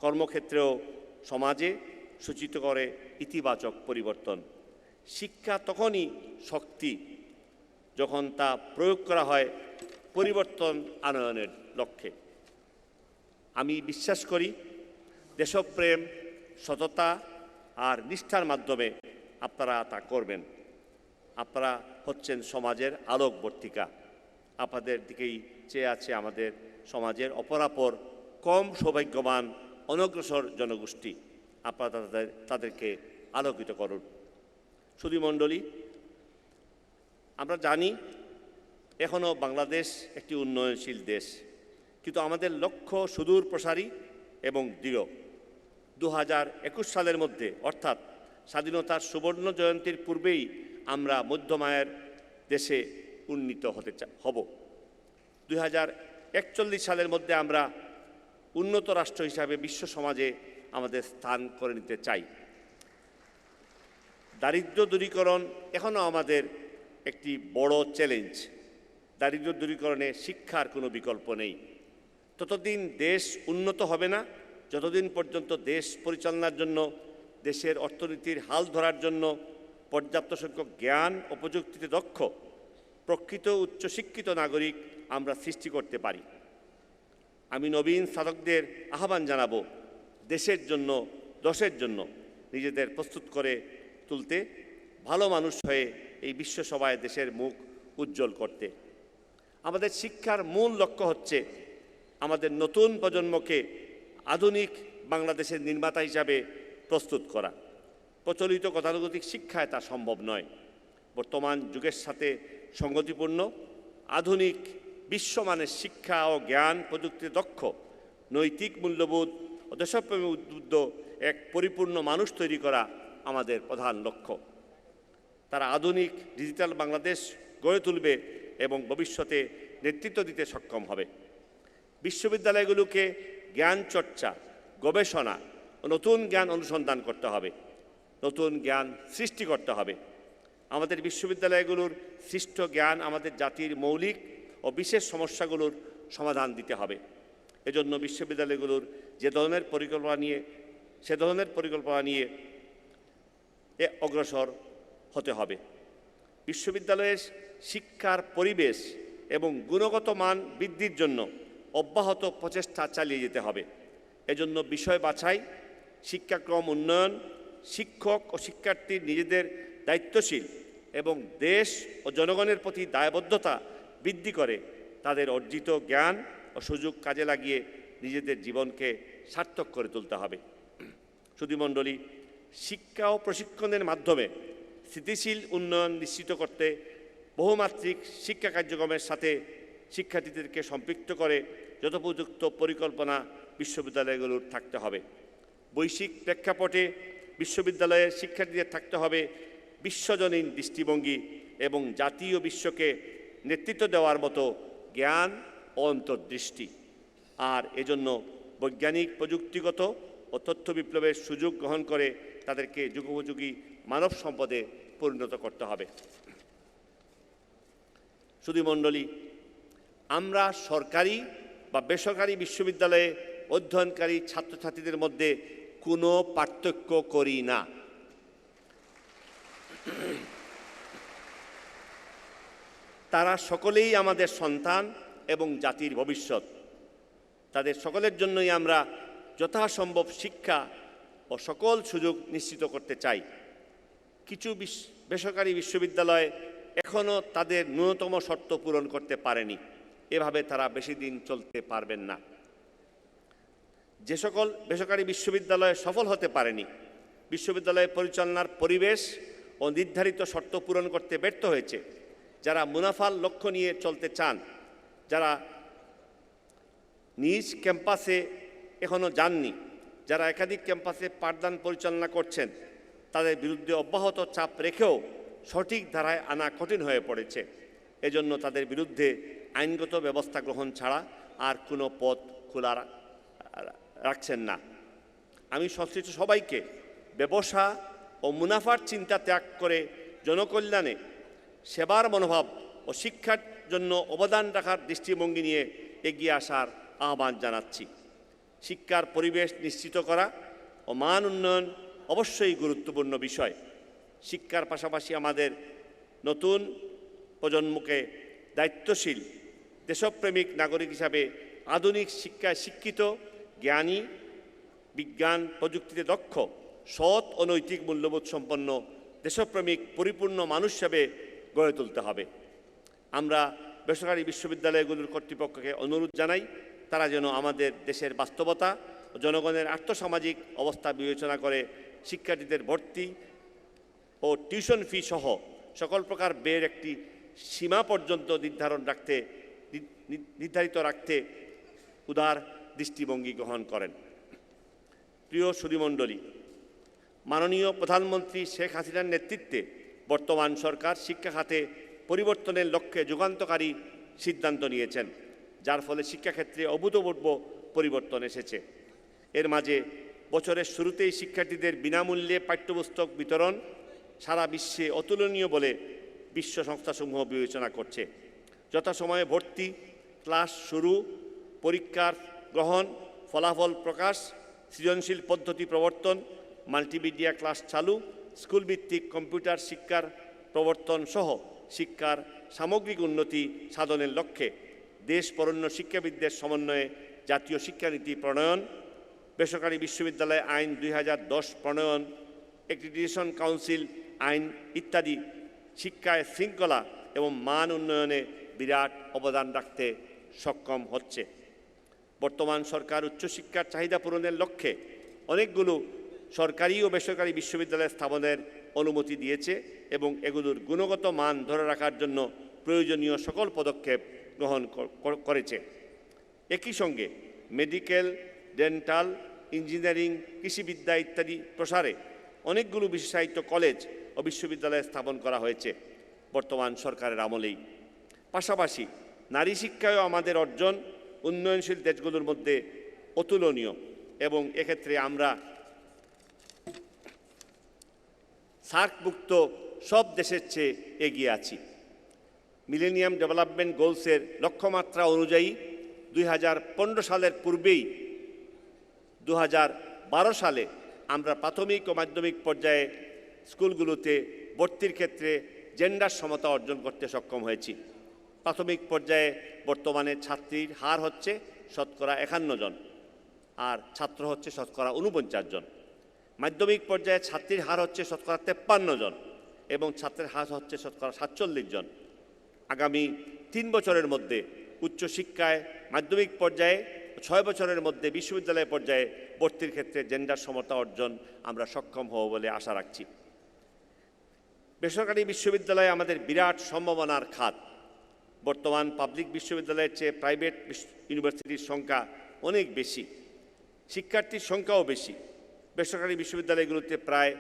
কর্মক্ষেত্রেও সমাজে সূচিত করে ইতিবাচক পরিবর্তন। শিক্ষা তখনই শক্তি যখন তা প্রয়োগ করা হয় পরিবর্তন আনয়নের লক্ষ্যে। আমি বিশ্বাস করি দেশপ্রেম, সততা আর নিষ্ঠার মাধ্যমে আপনারা তা করবেন। আপনারা হচ্ছেন সমাজের আলোকবর্তিকা। আপনাদের দিকেই চেয়ে আছে আমাদের সমাজের অপরাপর কম সৌভাগ্যবান অনগ্রসর জনগোষ্ঠী। আপনারা তাদেরকে আলোকিত করুন। সুধীমণ্ডলী, আমরা জানি এখনও বাংলাদেশ একটি উন্নয়নশীল দেশ, কিন্তু আমাদের লক্ষ্য সুদূর প্রসারী এবং দৃঢ়। 2021 সালের মধ্যে অর্থাৎ স্বাধীনতার সুবর্ণ জয়ন্তীর পূর্বেই আমরা মধ্যমায়ের দেশে উন্নীত হব। 2041 সালের মধ্যে আমরা উন্নত রাষ্ট্র হিসাবে বিশ্ব সমাজে আমাদের স্থান করে নিতে চাই। দারিদ্র্য দূরীকরণ এখনও আমাদের একটি বড় চ্যালেঞ্জ। দারিদ্র্য দূরীকরণে শিক্ষার কোনো বিকল্প নেই। ততদিন দেশ উন্নত হবে না যতদিন পর্যন্ত দেশ পরিচালনার জন্য, দেশের অর্থনীতির হাল ধরার জন্য পর্যাপ্ত সংখ্যক জ্ঞান ও প্রযুক্তিতে দক্ষ প্রকৃত উচ্চশিক্ষিত নাগরিক আমরা সৃষ্টি করতে পারি। আমি নবীন স্নাতকদের আহ্বান জানাবো দেশের জন্য, দশের জন্য নিজেদের প্রস্তুত করে তুলতে, ভালো মানুষ হয়ে এই বিশ্বসভায় দেশের মুখ উজ্জ্বল করতে। আমাদের শিক্ষার মূল লক্ষ্য হচ্ছে আমাদের নতুন প্রজন্মকে আধুনিক বাংলাদেশের নির্মাতা হিসাবে প্রস্তুত করা। প্রচলিত গতানুগতিক শিক্ষায় তা সম্ভব নয়। বর্তমান যুগের সাথে সঙ্গতিপূর্ণ আধুনিক বিশ্বমানের শিক্ষা ও জ্ঞান প্রযুক্তিতে দক্ষ, নৈতিক মূল্যবোধ ও দেশপ্রেমে উদ্বুদ্ধ এক পরিপূর্ণ মানুষ তৈরি করা আমাদের প্রধান লক্ষ্য। তারা আধুনিক ডিজিটাল বাংলাদেশ গড়ে তুলবে এবং ভবিষ্যতে নেতৃত্ব দিতে সক্ষম হবে। বিশ্ববিদ্যালয়গুলোকে জ্ঞান চর্চা, গবেষণা ও নতুন জ্ঞান অনুসন্ধান করতে হবে, নতুন জ্ঞান সৃষ্টি করতে হবে। আমাদের বিশ্ববিদ্যালয়গুলোর সৃষ্ট জ্ঞান আমাদের জাতির মৌলিক ও বিশেষ সমস্যাগুলোর সমাধান দিতে হবে। এজন্য বিশ্ববিদ্যালয়গুলোর সে ধরনের পরিকল্পনা নিয়ে অগ্রসর হতে হবে। বিশ্ববিদ্যালয়ের শিক্ষার পরিবেশ এবং গুণগত মান বৃদ্ধির জন্য অব্যাহত প্রচেষ্টা চালিয়ে যেতে হবে। এজন্য বিষয় বাছাই, শিক্ষাক্রম উন্নয়ন, শিক্ষক ও শিক্ষার্থীর নিজেদের দায়িত্বশীল এবং দেশ ও জনগণের প্রতি দায়বদ্ধতা বৃদ্ধি করে তাদের অর্জিত জ্ঞান ও সুযোগ কাজে লাগিয়ে নিজেদের জীবনকে সার্থক করে তুলতে হবে। সুধীমণ্ডলী, শিক্ষা ও প্রশিক্ষণের মাধ্যমে স্থিতিশীল উন্নয়ন নিশ্চিত করতে বহুমাত্রিক শিক্ষা কার্যক্রমের সাথে শিক্ষার্থীদেরকে সম্পৃক্ত করে যথোপযুক্ত পরিকল্পনা বিশ্ববিদ্যালয়গুলোর থাকতে হবে। বৈশ্বিক প্রেক্ষাপটে বিশ্ববিদ্যালয়ের শিক্ষার্থীদের থাকতে হবে বিশ্বজনীন দৃষ্টিভঙ্গি এবং জাতীয় বিশ্বকে নেতৃত্ব দেওয়ার মতো জ্ঞান ও অন্তর্দৃষ্টি। আর এজন্য বৈজ্ঞানিক, প্রযুক্তিগত ও তথ্য বিপ্লবের সুযোগ গ্রহণ করে তাদেরকে যুগোপযোগী মানব সম্পদে পরিণত করতে হবে। সুধীমণ্ডলী, আমরা সরকারি বা বেসরকারি বিশ্ববিদ্যালয়ে অধ্যয়নকারী ছাত্রছাত্রীদের মধ্যে কোনো পার্থক্য করি না। তারা সকলেই আমাদের সন্তান এবং জাতির ভবিষ্যৎ। তাদের সকলের জন্যই আমরা যথাসম্ভব শিক্ষা ও সকল সুযোগ নিশ্চিত করতে চাই। কিছু বেসরকারি বিশ্ববিদ্যালয় এখনও তাদের ন্যূনতম শর্ত পূরণ করতে পারেনি। এভাবে তারা বেশি দিন চলতে পারবেন না। যে সকল বেসরকারি বিশ্ববিদ্যালয় সফল হতে পারেনি, বিশ্ববিদ্যালয় পরিচালনার পরিবেশ ও নির্ধারিত শর্ত পূরণ করতে ব্যর্থ হয়েছে, যারা মুনাফার লক্ষ্য নিয়ে চলতে চান, যারা নিজ ক্যাম্পাসে এখনও যাননি, যারা একাধিক ক্যাম্পাসে পাঠদান পরিচালনা করছেন, তাদের বিরুদ্ধে অব্যাহত চাপ রেখেও সঠিক ধারায় আনা কঠিন হয়ে পড়েছে। এজন্য তাদের বিরুদ্ধে আইনগত ব্যবস্থা গ্রহণ ছাড়া আর কোনো পথ খোলা রাখছেন না। আমি সংশ্লিষ্ট সবাইকে ব্যবসা ও মুনাফার চিন্তা ত্যাগ করে জনকল্যাণে সেবার মনোভাব ও শিক্ষার জন্য অবদান রাখার দৃষ্টিভঙ্গি নিয়ে এগিয়ে আসার আহ্বান জানাচ্ছি। শিক্ষার পরিবেশ নিশ্চিত করা ও মান উন্নয়ন অবশ্যই গুরুত্বপূর্ণ বিষয়। শিক্ষার পাশাপাশি আমাদের নতুন প্রজন্মকে দায়িত্বশীল, দেশপ্রেমিক নাগরিক হিসাবে আধুনিক শিক্ষায় শিক্ষিত, জ্ঞানী, বিজ্ঞান প্রযুক্তিতে দক্ষ, সৎ ও নৈতিক মূল্যবোধ সম্পন্ন, দেশপ্রেমিক পরিপূর্ণ মানুষ হিসাবে গড়ে তুলতে হবে। আমরা বেসরকারি বিশ্ববিদ্যালয়গুলোর কর্তৃপক্ষকে অনুরোধ জানাই, তারা যেন আমাদের দেশের বাস্তবতা ও জনগণের আর্থসামাজিক অবস্থা বিবেচনা করে শিক্ষার্থীদের ভর্তি ও টিউশন ফি সহ সকল প্রকার ব্যয়ের একটি সীমা পর্যন্ত নির্ধারিত রাখতে উদার দৃষ্টিভঙ্গি গ্রহণ করেন। প্রিয় সুধীমণ্ডলী, মাননীয় প্রধানমন্ত্রী শেখ হাসিনার নেতৃত্বে বর্তমান সরকার শিক্ষা খাতে পরিবর্তনের লক্ষ্যে যুগান্তকারী সিদ্ধান্ত নিয়েছেন, যার ফলে শিক্ষাক্ষেত্রে অভূতপূর্ব পরিবর্তন এসেছে। এর মাঝে বছরের শুরুতেই শিক্ষার্থীদের বিনামূল্যে পাঠ্যপুস্তক বিতরণ সারা বিশ্বে অতুলনীয় বলে বিশ্ব সংস্থাসমূহ বিবেচনা করছে। যথাসময়ে ভর্তি, ক্লাস শুরু, পরীক্ষার গ্রহণ, ফলাফল প্রকাশ, সৃজনশীল পদ্ধতি প্রবর্তন, মাল্টিমিডিয়া ক্লাস চালু, স্কুলভিত্তিক কম্পিউটার শিক্ষার প্রবর্তন সহ শিক্ষার সামগ্রিক উন্নতি সাধনের লক্ষ্যে দেশ বরেণ্য শিক্ষাবিদদের সমন্বয়ে জাতীয় শিক্ষানীতি প্রণয়ন, বেসরকারি বিশ্ববিদ্যালয় আইন 2010 প্রণয়ন, অ্যাক্রিডিটেশন কাউন্সিল আইন ইত্যাদি শিক্ষায় শৃঙ্খলা এবং মান উন্নয়নে বিরাট অবদান রাখতে সক্ষম হচ্ছে। বর্তমান সরকার উচ্চশিক্ষার চাহিদা পূরণের লক্ষ্যে অনেকগুলো সরকারি ও বেসরকারি বিশ্ববিদ্যালয় স্থাপনের অনুমতি দিয়েছে এবং এগুলোর গুণগত মান ধরে রাখার জন্য প্রয়োজনীয় সকল পদক্ষেপ গ্রহণ করেছে। একই সঙ্গে মেডিকেল, ডেন্টাল, ইঞ্জিনিয়ারিং, কৃষিবিদ্যা ইত্যাদি প্রসারে অনেকগুলো বিশেষায়িত কলেজ ও বিশ্ববিদ্যালয় স্থাপন করা হয়েছে বর্তমান সরকারের আমলেই। পাশাপাশি নারী শিক্ষায়ও আমাদের অর্জন উন্নয়নশীল দেশগুলোর মধ্যে অতুলনীয় এবং এক্ষেত্রে আমরা সার্কভুক্ত সব দেশের চেয়ে এগিয়ে আছি। মিলেনিয়াম ডেভেলপমেন্ট গোলসের লক্ষ্যমাত্রা অনুযায়ী 2015 সালের পূর্বেই 2012 সালে আমরা প্রাথমিক ও মাধ্যমিক পর্যায়ে স্কুলগুলোতে ভর্তির ক্ষেত্রে জেন্ডার সমতা অর্জন করতে সক্ষম হয়েছি। প্রাথমিক পর্যায়ে বর্তমানে ছাত্রীর হার হচ্ছে শতকরা 51 জন, আর ছাত্র হচ্ছে শতকরা 49 জন। মাধ্যমিক পর্যায়ে ছাত্রীর হার হচ্ছে শতকরা 53 জন এবং ছাত্রের হার হচ্ছে শতকরা 47 জন। আগামী 3 বছরের মধ্যে উচ্চশিক্ষায় মাধ্যমিক পর্যায়ে, 6 বছরের মধ্যে বিশ্ববিদ্যালয় পর্যায়ে ভর্তির ক্ষেত্রে জেন্ডার সমতা অর্জন আমরা সক্ষম হব বলে আশা রাখছি। বেসরকারি বিশ্ববিদ্যালয়ে আমাদের বিরাট সম্ভাবনার খাত। বর্তমান পাবলিক বিশ্ববিদ্যালয়ের চেয়ে প্রাইভেট ইউনিভার্সিটির সংখ্যা অনেক বেশি, শিক্ষার্থীর সংখ্যাও বেশি। বেসরকারি বিশ্ববিদ্যালয়গুলোতে প্রায়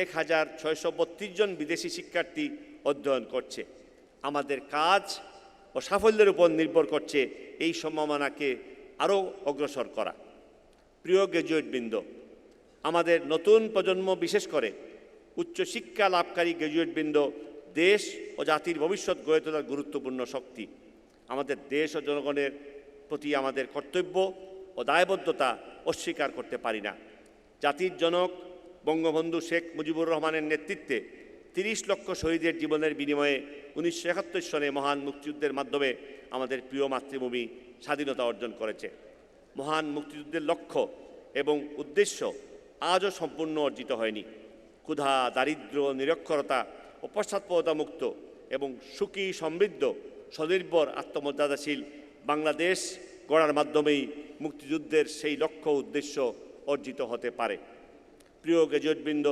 1632 জন বিদেশি শিক্ষার্থী অধ্যয়ন করছে। আমাদের কাজ ও সাফল্যের উপর নির্ভর করছে এই সম্ভাবনাকে আরও অগ্রসর করা। প্রিয় গ্র্যাজুয়েটবৃন্দ, আমাদের নতুন প্রজন্ম, বিশেষ করে উচ্চশিক্ষা লাভকারী গ্র্যাজুয়েটবৃন্দ দেশ ও জাতির ভবিষ্যৎ গড়ে তোলার গুরুত্বপূর্ণ শক্তি। আমাদের দেশ ও জনগণের প্রতি আমাদের কর্তব্য ও দায়বদ্ধতা অস্বীকার করতে পারি না। জাতির জনক বঙ্গবন্ধু শেখ মুজিবুর রহমানের নেতৃত্বে 30 লক্ষ শহীদের জীবনের বিনিময়ে 1971 সনে মহান মুক্তিযুদ্ধের মাধ্যমে আমাদের প্রিয় মাতৃভূমি স্বাধীনতা অর্জন করেছে। মহান মুক্তিযুদ্ধের লক্ষ্য এবং উদ্দেশ্য আজও সম্পূর্ণ অর্জিত হয়নি। ক্ষুধা, দারিদ্র্য, নিরক্ষরতা ও পশ্চাৎপদতামুক্ত এবং সুখী, সমৃদ্ধ, স্বনির্ভর, আত্মমর্যাদাশীল বাংলাদেশ গড়ার মাধ্যমেই মুক্তিযুদ্ধের সেই লক্ষ্য উদ্দেশ্য অর্জিত হতে পারে। প্রিয় গ্র্যাজুয়েটবৃন্দ,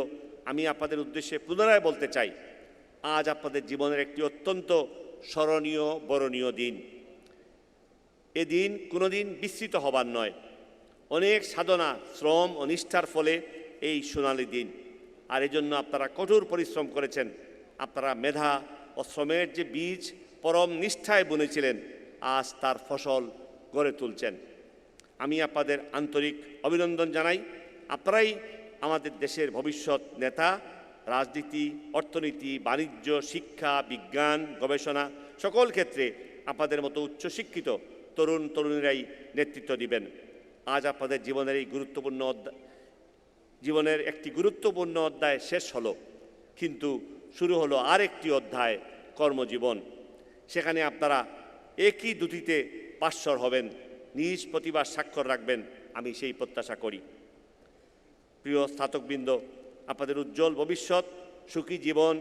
আমি আপনাদের উদ্দেশ্যে পুনরায় বলতে চাই, আজ আপনাদের জীবনের একটি অত্যন্ত স্মরণীয়, বরণীয় দিন। এ দিন কোনোদিন বিস্মৃত হবার নয়। অনেক সাধনা, শ্রম ও নিষ্ঠার ফলে এই সোনালী দিন। আর এজন্য আপনারা কঠোর পরিশ্রম করেছেন। আপনারা মেধা ও শ্রমের যে বীজ পরম নিষ্ঠায় বুনেছিলেন, আজ তার ফসল গড়ে তুলছেন। আমি আপনাদের আন্তরিক অভিনন্দন জানাই। আপনারাই আমাদের দেশের ভবিষ্যৎ নেতা। রাজনীতি, অর্থনীতি, বাণিজ্য, শিক্ষা, বিজ্ঞান, গবেষণা সকল ক্ষেত্রে আপনাদের মতো উচ্চশিক্ষিত তরুণ তরুণীরাই নেতৃত্ব দিবেন। আজ আপনাদের জীবনের এই জীবনের একটি গুরুত্বপূর্ণ অধ্যায় শেষ হলো, কিন্তু শুরু হলো আর একটি অধ্যায়, কর্মজীবন। সেখানে আপনারা একই দুটিতে পাশ্বর হবেন, নিজ প্রতিভার স্বাক্ষর রাখবেন, আমি সেই প্রত্যাশা করি। প্রিয় স্নাতকবৃন্দ, আপনাদের উজ্জ্বল ভবিষ্যৎ, সুখী জীবন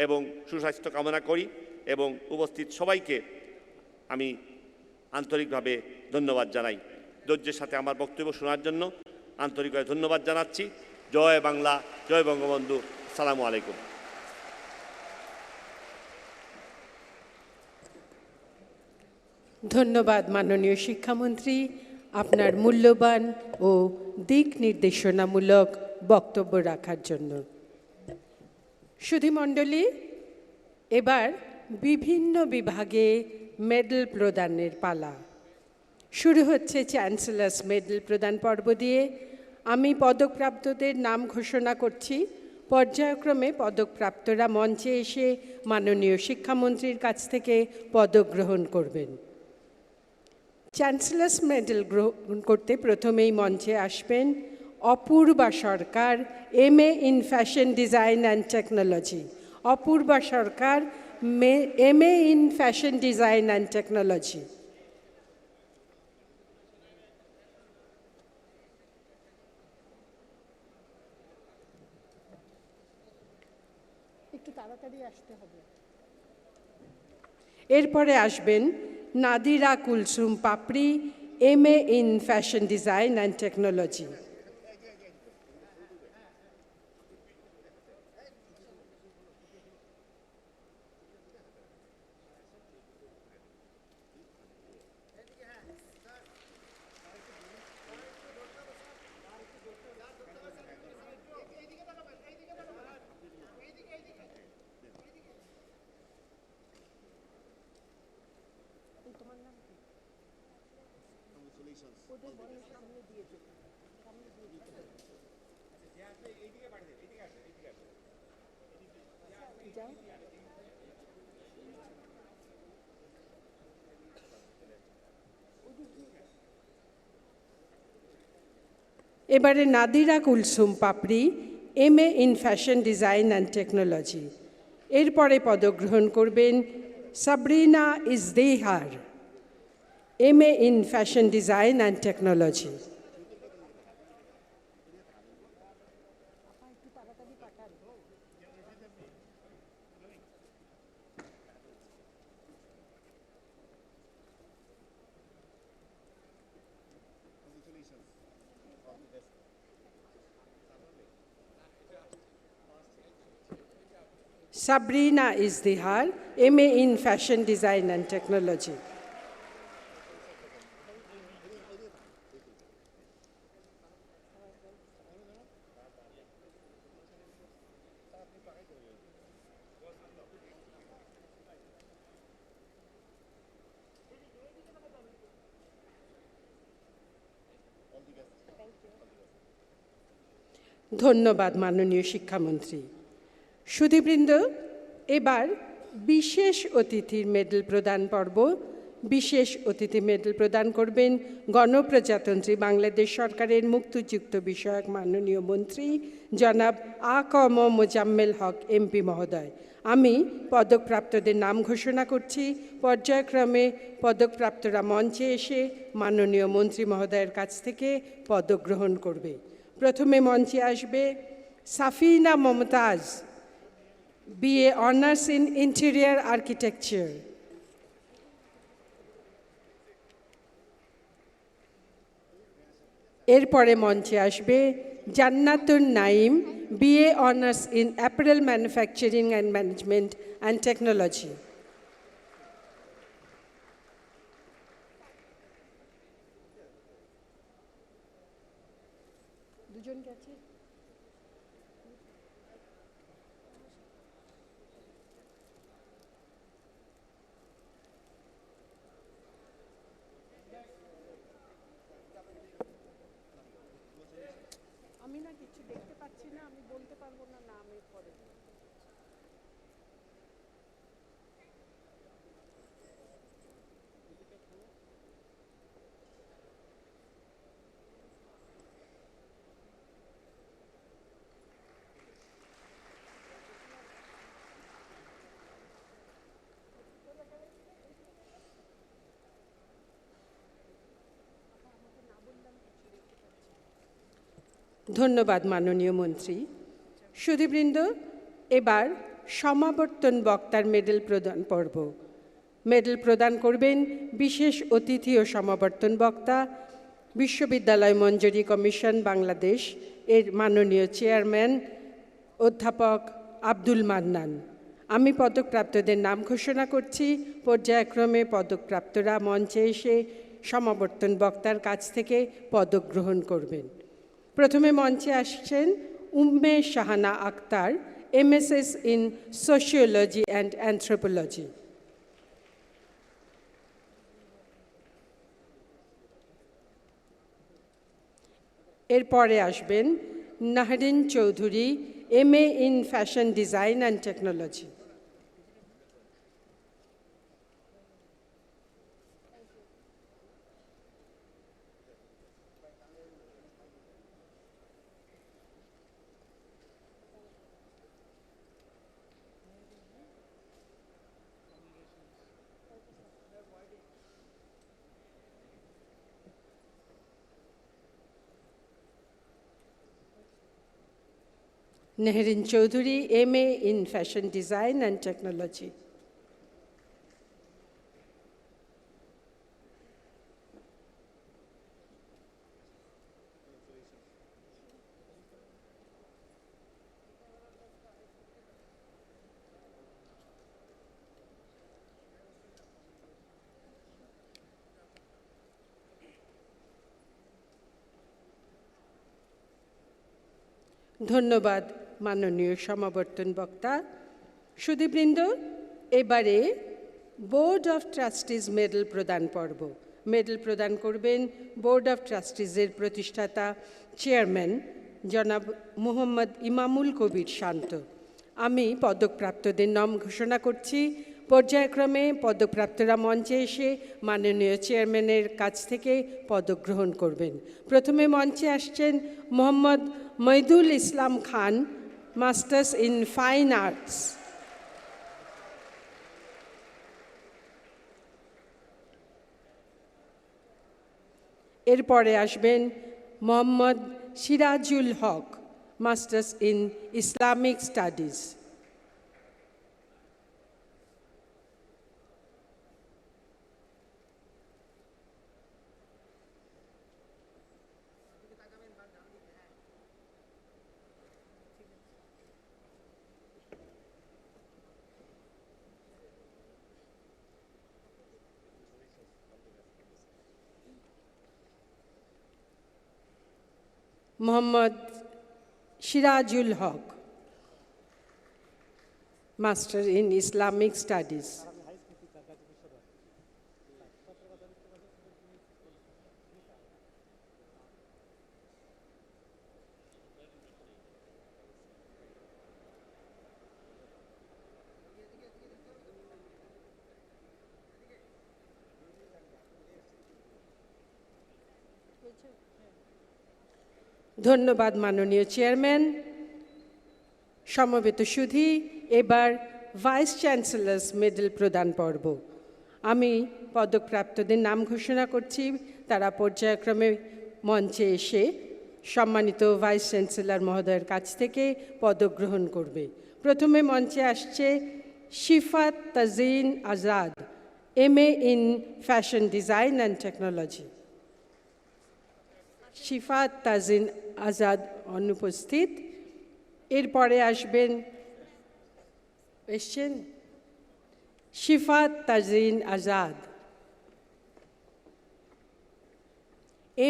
এবং সুস্বাস্থ্য কামনা করি এবং উপস্থিত সবাইকে আমি আন্তরিকভাবে ধন্যবাদ জানাই। ধৈর্যের সাথে আমার বক্তব্য শোনার জন্য আন্তরিকভাবে ধন্যবাদ জানাচ্ছি। জয় বাংলা, জয় বঙ্গবন্ধু। আসসালামু আলাইকুম। ধন্যবাদ মাননীয় শিক্ষামন্ত্রী, আপনার মূল্যবান ও দিক নির্দেশনামূলক বক্তব্য রাখার জন্য। সুধীমণ্ডলী, এবার বিভিন্ন বিভাগে মেডেল প্রদানের পালা। শুরু হচ্ছে চ্যান্সেলার্স মেডেল প্রদান পর্ব দিয়ে। আমি পদকপ্রাপ্তদের নাম ঘোষণা করছি। পর্যায়ক্রমে পদকপ্রাপ্তরা মঞ্চে এসে মাননীয় শিক্ষামন্ত্রীর কাছ থেকে পদক গ্রহণ করবেন। চ্যান্সেলার্স মেডেল গ্রহণ করতে প্রথমেই মঞ্চে আসবেন অপূর্বা সরকার, MA in fashion design and technology. Apurva Sarkar, MA in fashion design and technology. একটু তাড়াতাড়ি আসতে হবে। এরপরে আসবেন নাদিরা কুলসুম পাপড়ি, MA in fashion design and technology. এবারে নাদিরা কুলসুম পাপড়ি, MA in Fashion Design and Technology। এরপরে পদক গ্রহণ করবেন Sabrina ইজদেহার, MA in Fashion Design and Technology। Sabrina Izdihar, MA in Fashion Design and Technology। ধন্যবাদ মাননীয় শিক্ষামন্ত্রী। সুধীবৃন্দ, এবার বিশেষ অতিথির মেডেল প্রদান পর্ব। বিশেষ অতিথি মেডেল প্রদান করবেন গণপ্রজাতন্ত্রী বাংলাদেশ সরকারের মুক্তিযুক্ত বিষয়ক মাননীয় মন্ত্রী জনাব আ.ক.ম মোজাম্মেল হক এমপি মহোদয়। আমি পদকপ্রাপ্তদের নাম ঘোষণা করছি। পর্যায়ক্রমে পদকপ্রাপ্তরা মঞ্চে এসে মাননীয় মন্ত্রী মহোদয়ের কাছ থেকে পদক গ্রহণ করবে। প্রথমে মঞ্চে আসবে Safina Mumtaz, BA Honours in Interior Architecture। এরপরে মঞ্চে আসবে জান্নাতুন Naim, BA Honours in Apparel Manufacturing and Management and Technology। দুজন গেছে। আমি না কিছু দেখতে পাচ্ছি না, আমি বলতে পারবো না নামের পরে। ধন্যবাদ মাননীয় মন্ত্রী। সুধীবৃন্দ, এবার সমাবর্তন বক্তার মেডেল প্রদান পর্ব। মেডেল প্রদান করবেন বিশেষ অতিথি ও সমাবর্তন বক্তা বিশ্ববিদ্যালয় মঞ্জুরি কমিশন বাংলাদেশ এর মাননীয় চেয়ারম্যান অধ্যাপক আব্দুল মান্নান। আমি পদকপ্রাপ্তদের নাম ঘোষণা করছি। পর্যায়ক্রমে পদকপ্রাপ্তরা মঞ্চে এসে সমাবর্তন বক্তার কাছ থেকে পদক গ্রহণ করবেন। প্রথমে মঞ্চে আসছেন Umme Shahana Akter, MSS in Sociology and Anthropology। এরপরে আসবেন Nahrin Chowdhury, MA in Fashion Design and Technology। Nehrin Chaudhuri, MA in Fashion Design and Technology। ধন্যবাদ মাননীয় সমাবর্তন বক্তা। সুধীবৃন্দ, এবারে বোর্ড অফ ট্রাস্টিজ মেডেল প্রদান পর্ব। মেডেল প্রদান করবেন বোর্ড অফ ট্রাস্টিজের প্রতিষ্ঠাতা চেয়ারম্যান জনাব মোহাম্মদ ইমামুল কবির শান্ত। আমি পদকপ্রাপ্তদের নাম ঘোষণা করছি। পর্যায়ক্রমে পদকপ্রাপ্তরা মঞ্চে এসে মাননীয় চেয়ারম্যানের কাছ থেকে পদক গ্রহণ করবেন। প্রথমে মঞ্চে আসছেন Mohammad Moidul Islam Khan, masters in fine arts. এরপরে আসবেন Mohammad Sirajul Haque, masters in Islamic studies. Mohammad Sirajul Haque, master in Islamic studies. ধন্যবাদ মাননীয় চেয়ারম্যান। সমবেত সুধী, এবার ভাইস চ্যান্সেলর্স মেডেল প্রদান পর্ব। আমি পদকপ্রাপ্তদের নাম ঘোষণা করছি, তারা পর্যায়ক্রমে মঞ্চে এসে সম্মানিত ভাইস চ্যান্সেলর মহোদয়ের কাছ থেকে পদক গ্রহণ করবে। প্রথমে মঞ্চে আসছে Shifat Tajin Azad, MA in fashion design and technology. Shifat Tajin Azad অনুপস্থিত। এরপরে আসছেন Shifat Tajin Azad,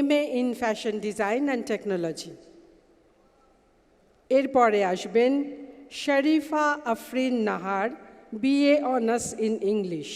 MA in fashion design and technology. এরপরে আসবেন Sharifa Afrin Nahar, BA honours in English.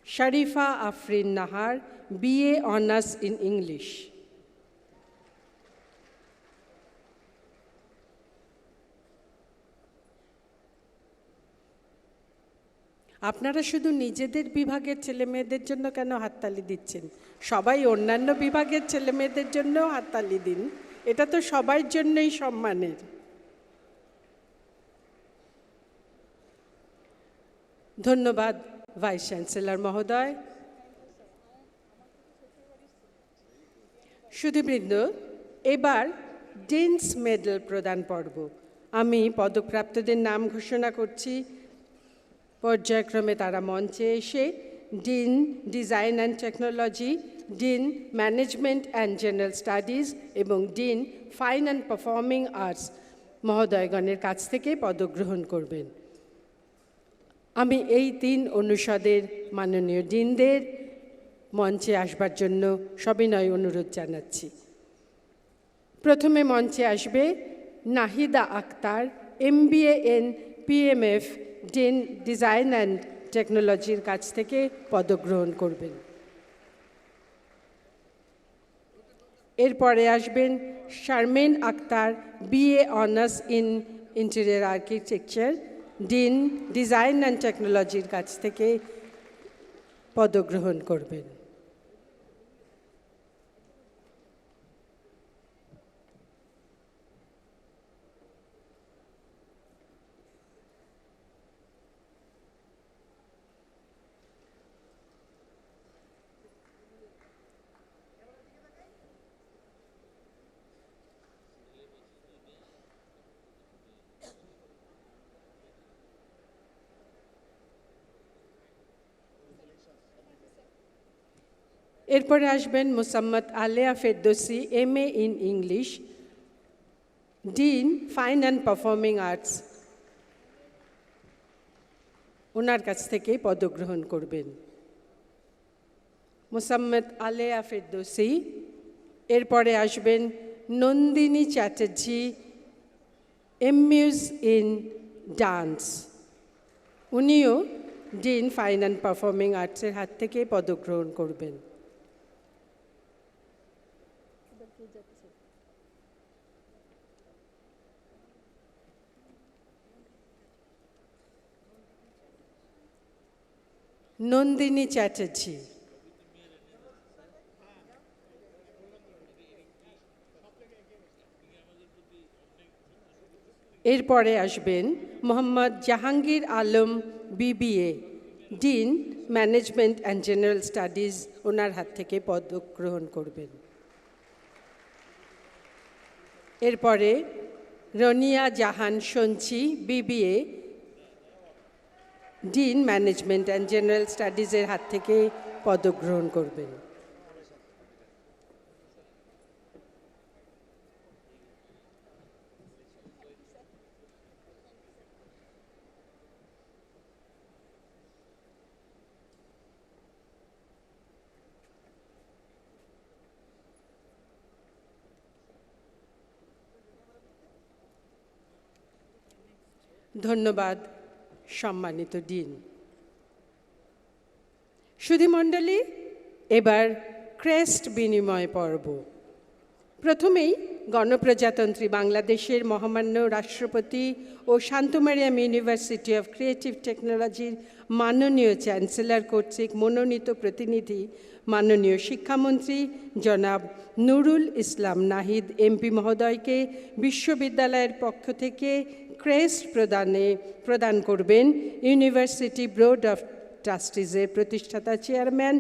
Sharifa Afrin Nahar, BA honours in English. আপনারা শুধু নিজেদের বিভাগের ছেলেমেয়েদের জন্য কেন হাততালি দিচ্ছেন? সবাই অন্যান্য বিভাগের ছেলেমেয়েদের জন্যও হাততালি দিন, এটা তো সবার জন্যই সম্মানের। ধন্যবাদ ভাইস চ্যান্সেলর মহোদয়। সুধীবৃন্দ, এবার ডিনস মেডেল প্রদান পর্ব। আমি পদকপ্রাপ্তদের নাম ঘোষণা করছি, পর্যায়ক্রমে তারা মঞ্চে এসে dean design and technology, dean management and general studies এবং dean fine and performing arts মহোদয়গণের কাছ থেকে পদক গ্রহণ করবেন। আমি এই 3 অনুষদের মাননীয় ডিনদের মঞ্চে আসবার জন্য সবিনয় অনুরোধ জানাচ্ছি। প্রথমে মঞ্চে আসবে Nahida Akter, MBA in PMF, dean design and টেকনোলজির কাছ থেকে পদক গ্রহণ করবেন। এরপরে আসবেন Sharmin Akter, BA honours in interior architecture, dean design and টেকনোলজির কাছ থেকে পদক গ্রহণ করবেন। এরপরে আসবেন Mosammat Aleya Ferdousi, MA in English, dean fine and performing arts, ওনার কাছ থেকে পদক গ্রহণ করবেন। মোসাম্মদ আলেয়া ফেরদৌসি। এরপরে আসবেন নন্দিনী চ্যাটার্জি, এমমিউজ ইন ডান্স। উনিও ডিন ফাইন অ্যান্ড পারফর্মিং আর্টসের হাত থেকে পদক গ্রহণ করবেন। নন্দিনী চ্যাটার্জি। এরপরে আসবেন Mohammad Jahangir Alam, BBA, dean management and general studies, ওনার হাত থেকে পদক গ্রহণ করবেন। এরপরে Ronia Jahan Sanchi, BBA, dean management and general স্টাডিজের হাত থেকে পদক গ্রহণ করবেন। ধন্যবাদ সম্মানিত ডিন। সুধীমণ্ডলী, এবার ক্রেস্ট বিনিময় পর্ব। প্রথমেই গণপ্রজাতন্ত্রী বাংলাদেশের মহামান্য রাষ্ট্রপতি ও শান্তমারিয়াম ইউনিভার্সিটি অফ ক্রিয়েটিভ টেকনোলজির মাননীয় চ্যান্সেলর কর্তৃক মনোনীত প্রতিনিধি মাননীয় শিক্ষামন্ত্রী জনাব নুরুল ইসলাম নাহিদ এমপি মহোদয়কে বিশ্ববিদ্যালয়ের পক্ষ থেকে ক্রেস্ট প্রদান করবেন ইউনিভার্সিটি বোর্ড অফ ট্রাস্টিজের প্রতিষ্ঠাতা চেয়ারম্যান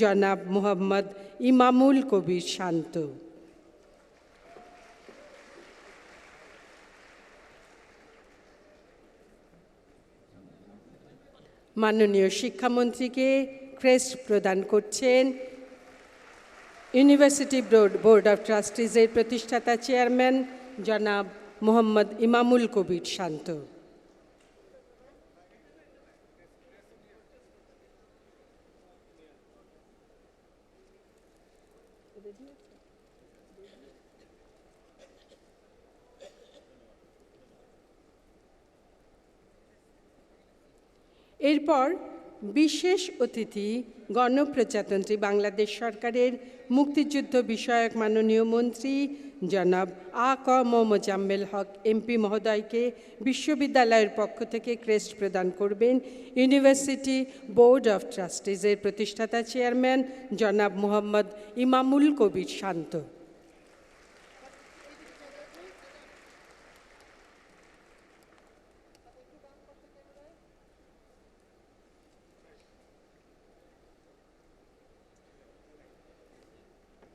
জনাব মোহাম্মদ ইমামুল কবির শান্ত। মাননীয় শিক্ষামন্ত্রীকে ক্রেস্ট প্রদান করছেন ইউনিভার্সিটি বোর্ড অফ ট্রাস্টিজের প্রতিষ্ঠাতা চেয়ারম্যান জনাব মোহাম্মদ ইমামুল কবির শান্ত। এরপর বিশেষ অতিথি গণপ্রজাতন্ত্রী বাংলাদেশ সরকারের মুক্তিযুদ্ধ বিষয়ক মাননীয় মন্ত্রী জনাব আ.ক. মোজাম্মেল হক এমপি মহোদয়কে বিশ্ববিদ্যালয়ের পক্ষ থেকে ক্রেস্ট প্রদান করবেন ইউনিভার্সিটি বোর্ড অফ ট্রাস্টিজের প্রতিষ্ঠাতা চেয়ারম্যান জনাব মোহাম্মদ ইমামুল কবির শান্ত।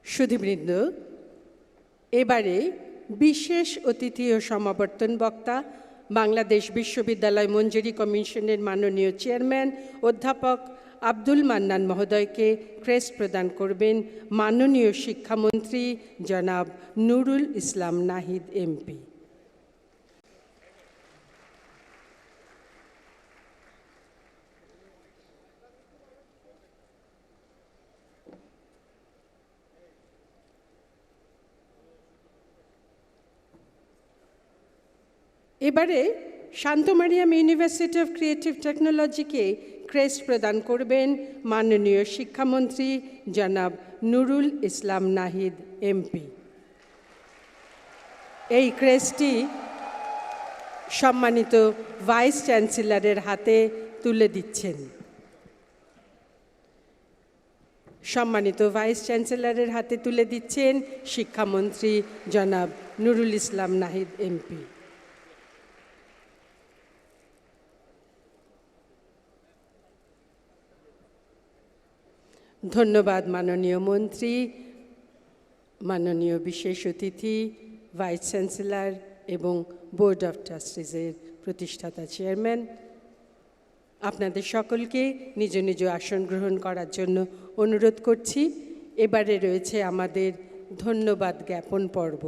সুধীবৃন্দ, এবারে বিশেষ অতিথি ও সমাবর্তন বক্তা বাংলাদেশ বিশ্ববিদ্যালয় মঞ্জুরি কমিশনের মাননীয় চেয়ারম্যান অধ্যাপক আব্দুল মান্নান মহোদয়কে ক্রেস্ট প্রদান করবেন মাননীয় শিক্ষামন্ত্রী জনাব নুরুল ইসলাম নাহিদ এমপি। এবারে শান্তমারিয়াম ইউনিভার্সিটি অফ ক্রিয়েটিভ টেকনোলজিকে ক্রেস্ট প্রদান করবেন মাননীয় শিক্ষামন্ত্রী জনাব নুরুল ইসলাম নাহিদ এমপি। এই ক্রেস্টটি সম্মানিত ভাইস চ্যান্সেলরের হাতে তুলে দিচ্ছেন। সম্মানিত ভাইস চ্যান্সেলরের হাতে তুলে দিচ্ছেন শিক্ষামন্ত্রী জনাব নুরুল ইসলাম নাহিদ এমপি। ধন্যবাদ মাননীয় মন্ত্রী, মাননীয় বিশেষ অতিথি, ভাইস চ্যান্সেলর এবং বোর্ড অফ ট্রাস্টিজের প্রতিষ্ঠাতা চেয়ারম্যান। আপনাদের সকলকে নিজ নিজ আসন গ্রহণ করার জন্য অনুরোধ করছি। এবারে রয়েছে আমাদের ধন্যবাদ জ্ঞাপন পর্ব।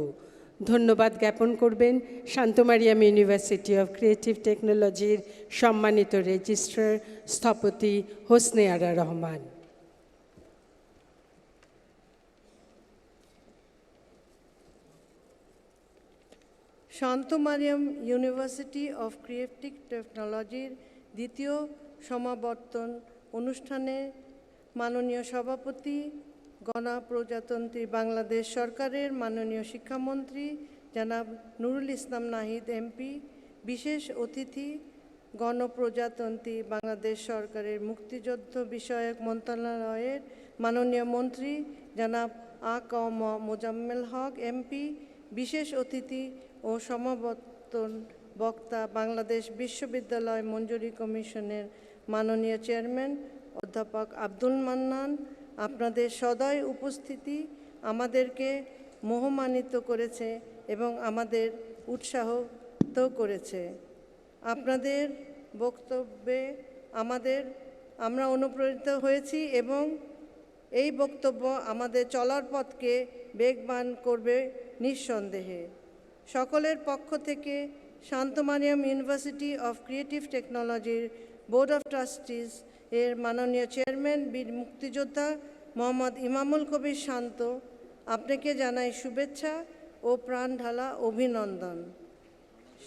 ধন্যবাদ জ্ঞাপন করবেন শান্তমারিয়াম ইউনিভার্সিটি অফ ক্রিয়েটিভ টেকনোলজির সম্মানিত রেজিস্ট্রার স্থপতি Hosne Ara Rahman. Shanto Mariam University of Creative টেকনোলজির দ্বিতীয় সমাবর্তন অনুষ্ঠানে মাননীয় সভাপতি গণপ্রজাতন্ত্রী বাংলাদেশ সরকারের মাননীয় শিক্ষামন্ত্রী জনাব নুরুল ইসলাম নাহিদ এমপি, বিশেষ অতিথি গণপ্রজাতন্ত্রী বাংলাদেশ সরকারের মুক্তিযুদ্ধ বিষয়ক মন্ত্রণালয়ের মাননীয় মন্ত্রী জনাব আ.ক.ম মোজাম্মেল হক এমপি, বিশেষ অতিথি ও সমাবর্তন বক্তা বাংলাদেশ বিশ্ববিদ্যালয় মঞ্জুরি কমিশনের মাননীয় চেয়ারম্যান অধ্যাপক আব্দুল মান্নান, আপনাদের সদয় উপস্থিতি আমাদেরকে মোহমানিত করেছে এবং আমাদের উৎসাহিত করেছে। আপনাদের বক্তব্যে আমরা অনুপ্রাণিত হয়েছি এবং এই বক্তব্য আমাদের চলার পথকে বেগবান করবে নিঃসন্দেহে। সকলের পক্ষ থেকে শান্ত মারিয়াম ইউনিভার্সিটি অফ ক্রিয়েটিভ টেকনোলজির বোর্ড অফ ট্রাস্টিজ এর মাননীয় চেয়ারম্যান বীর মুক্তিযোদ্ধা মোহাম্মদ ইমামুল কবির শান্ত, আপনাকে জানাই শুভেচ্ছা ও প্রাণঢালা অভিনন্দন।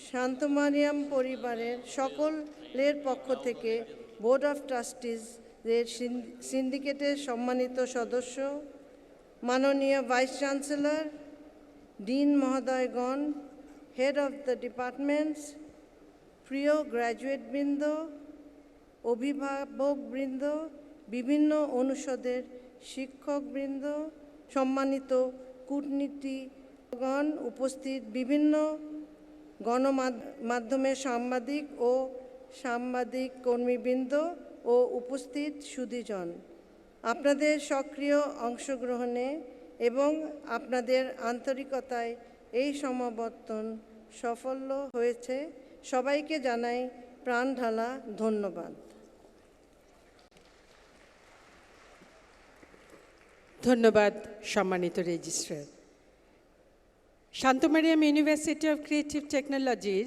শান্ত মারিয়াম পরিবারের সকলের পক্ষ থেকে বোর্ড অফ ট্রাস্টিজ এর সিন্ডিকেটের সম্মানিত সদস্য, মাননীয় ভাইস চ্যান্সেলর, ডিন মহোদয়গণ, হেড অফ দ্য ডিপার্টমেন্টস, প্রিয় গ্র্যাজুয়েটবৃন্দ, অভিভাবকবৃন্দ, বিভিন্ন অনুষদের শিক্ষকবৃন্দ, সম্মানিত কূটনীতিগণ, উপস্থিত বিভিন্ন গণমাধ্যমের সাংবাদিক ও সাংবাদিক কর্মীবৃন্দ ও উপস্থিত সুধীজন, আপনাদের সক্রিয় অংশগ্রহণে এবং আপনাদের আন্তরিকতায় এই সমাবর্তন সফল হয়েছে। সবাইকে জানাই প্রাণঢালা ধন্যবাদ। ধন্যবাদ সম্মানিত registrar. Shanto Mariam University of Creative টেকনোলজির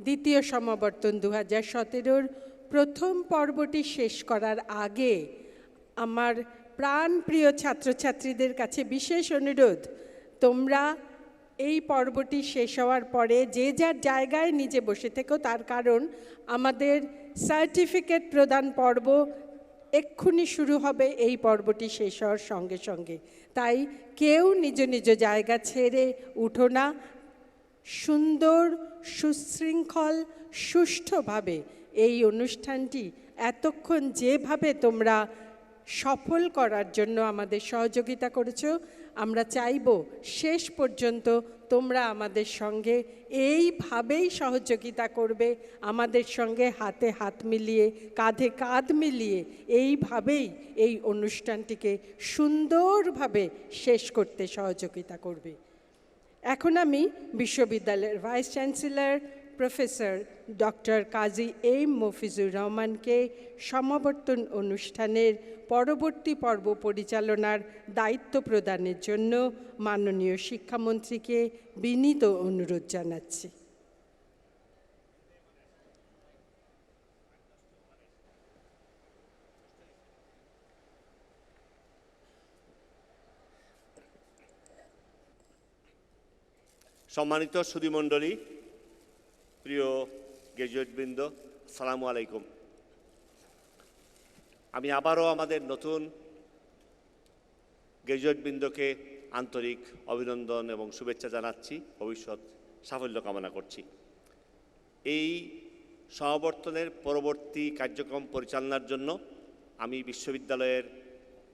দ্বিতীয় সমাবর্তন 2017-র প্রথম পর্বটি শেষ করার আগে আমার প্রাণপ্রিয় ছাত্রছাত্রীদের কাছে বিশেষ অনুরোধ, তোমরা এই পর্বটি শেষ হওয়ার পরে যে যার জায়গায় নিজে বসে থেকো, তার কারণ আমাদের সার্টিফিকেট প্রদান পর্ব এক্ষুনি শুরু হবে এই পর্বটি শেষ হওয়ার সঙ্গে সঙ্গে। তাই কেউ নিজ নিজ জায়গা ছেড়ে উঠো না। সুন্দর, সুশৃঙ্খল, সুষ্ঠুভাবে এই অনুষ্ঠানটি এতক্ষণ যেভাবে তোমরা সফল করার জন্য আমাদের সহযোগিতা করেছো, আমরা চাইব শেষ পর্যন্ত তোমরা আমাদের সঙ্গে এইভাবেই সহযোগিতা করবে, আমাদের সঙ্গে হাতে হাত মিলিয়ে, কাঁধে কাঁধ মিলিয়ে এইভাবেই এই অনুষ্ঠানটিকে সুন্দরভাবে শেষ করতে সহযোগিতা করবে। এখন আমি বিশ্ববিদ্যালয়ের vice chancellor professor doctor Kazi M Mafizur রহমানকে সমাবর্তন অনুষ্ঠানের পরবর্তী পর্ব পরিচালনার দায়িত্ব প্রদানের জন্য মাননীয় শিক্ষামন্ত্রীকে বিনীত অনুরোধ জানাচ্ছি। সম্মানিত সুধীমণ্ডলী, প্রিয় গ্র্যাজুয়েটবৃন্দ, আসসালামু আলাইকুম। আমি আবারও আমাদের নতুন গ্র্যাজুয়েটবৃন্দকে আন্তরিক অভিনন্দন এবং শুভেচ্ছা জানাচ্ছি, ভবিষ্যৎ সাফল্য কামনা করছি। এই সমাবর্তনের পরবর্তী কার্যক্রম পরিচালনার জন্য আমি বিশ্ববিদ্যালয়ের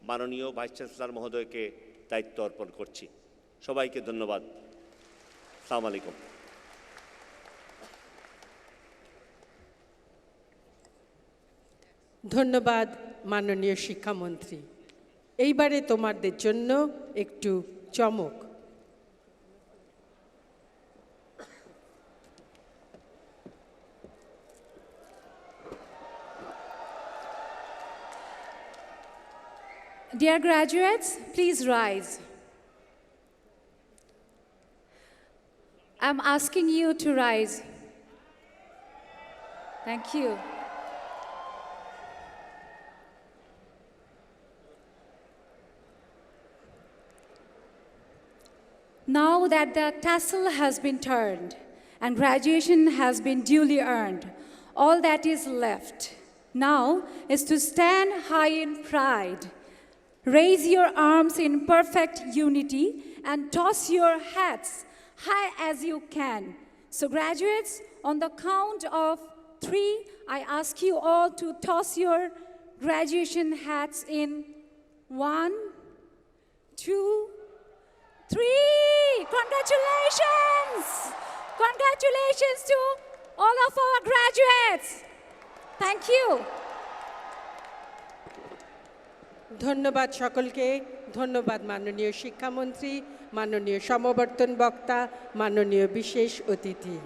মাননীয় ভাইস চ্যান্সেলর মহোদয়কে দায়িত্ব অর্পণ করছি। সবাইকে ধন্যবাদ। আসসালামু আলাইকুম। ধন্যবাদ মাননীয় শিক্ষামন্ত্রী। এইবারে তোমাদের জন্য একটু চমক। Dear graduates, please rise. I'm asking you to rise. Thank you. Now that the tassel has been turned and graduation has been duly earned. All that is left now is to stand high in pride, raise your arms in perfect unity, and toss your hats high as you can. So graduates, on the count of 3, I ask you all to toss your graduation hats in 1, 2, 3. Congratulations! Congratulations to all of our graduates. Thank you. ধন্যবাদ সকলকে, ধন্যবাদ মাননীয় শিক্ষামন্ত্রী, মাননীয় সমাবর্তন বক্তা, মাননীয় বিশেষ অতিথি।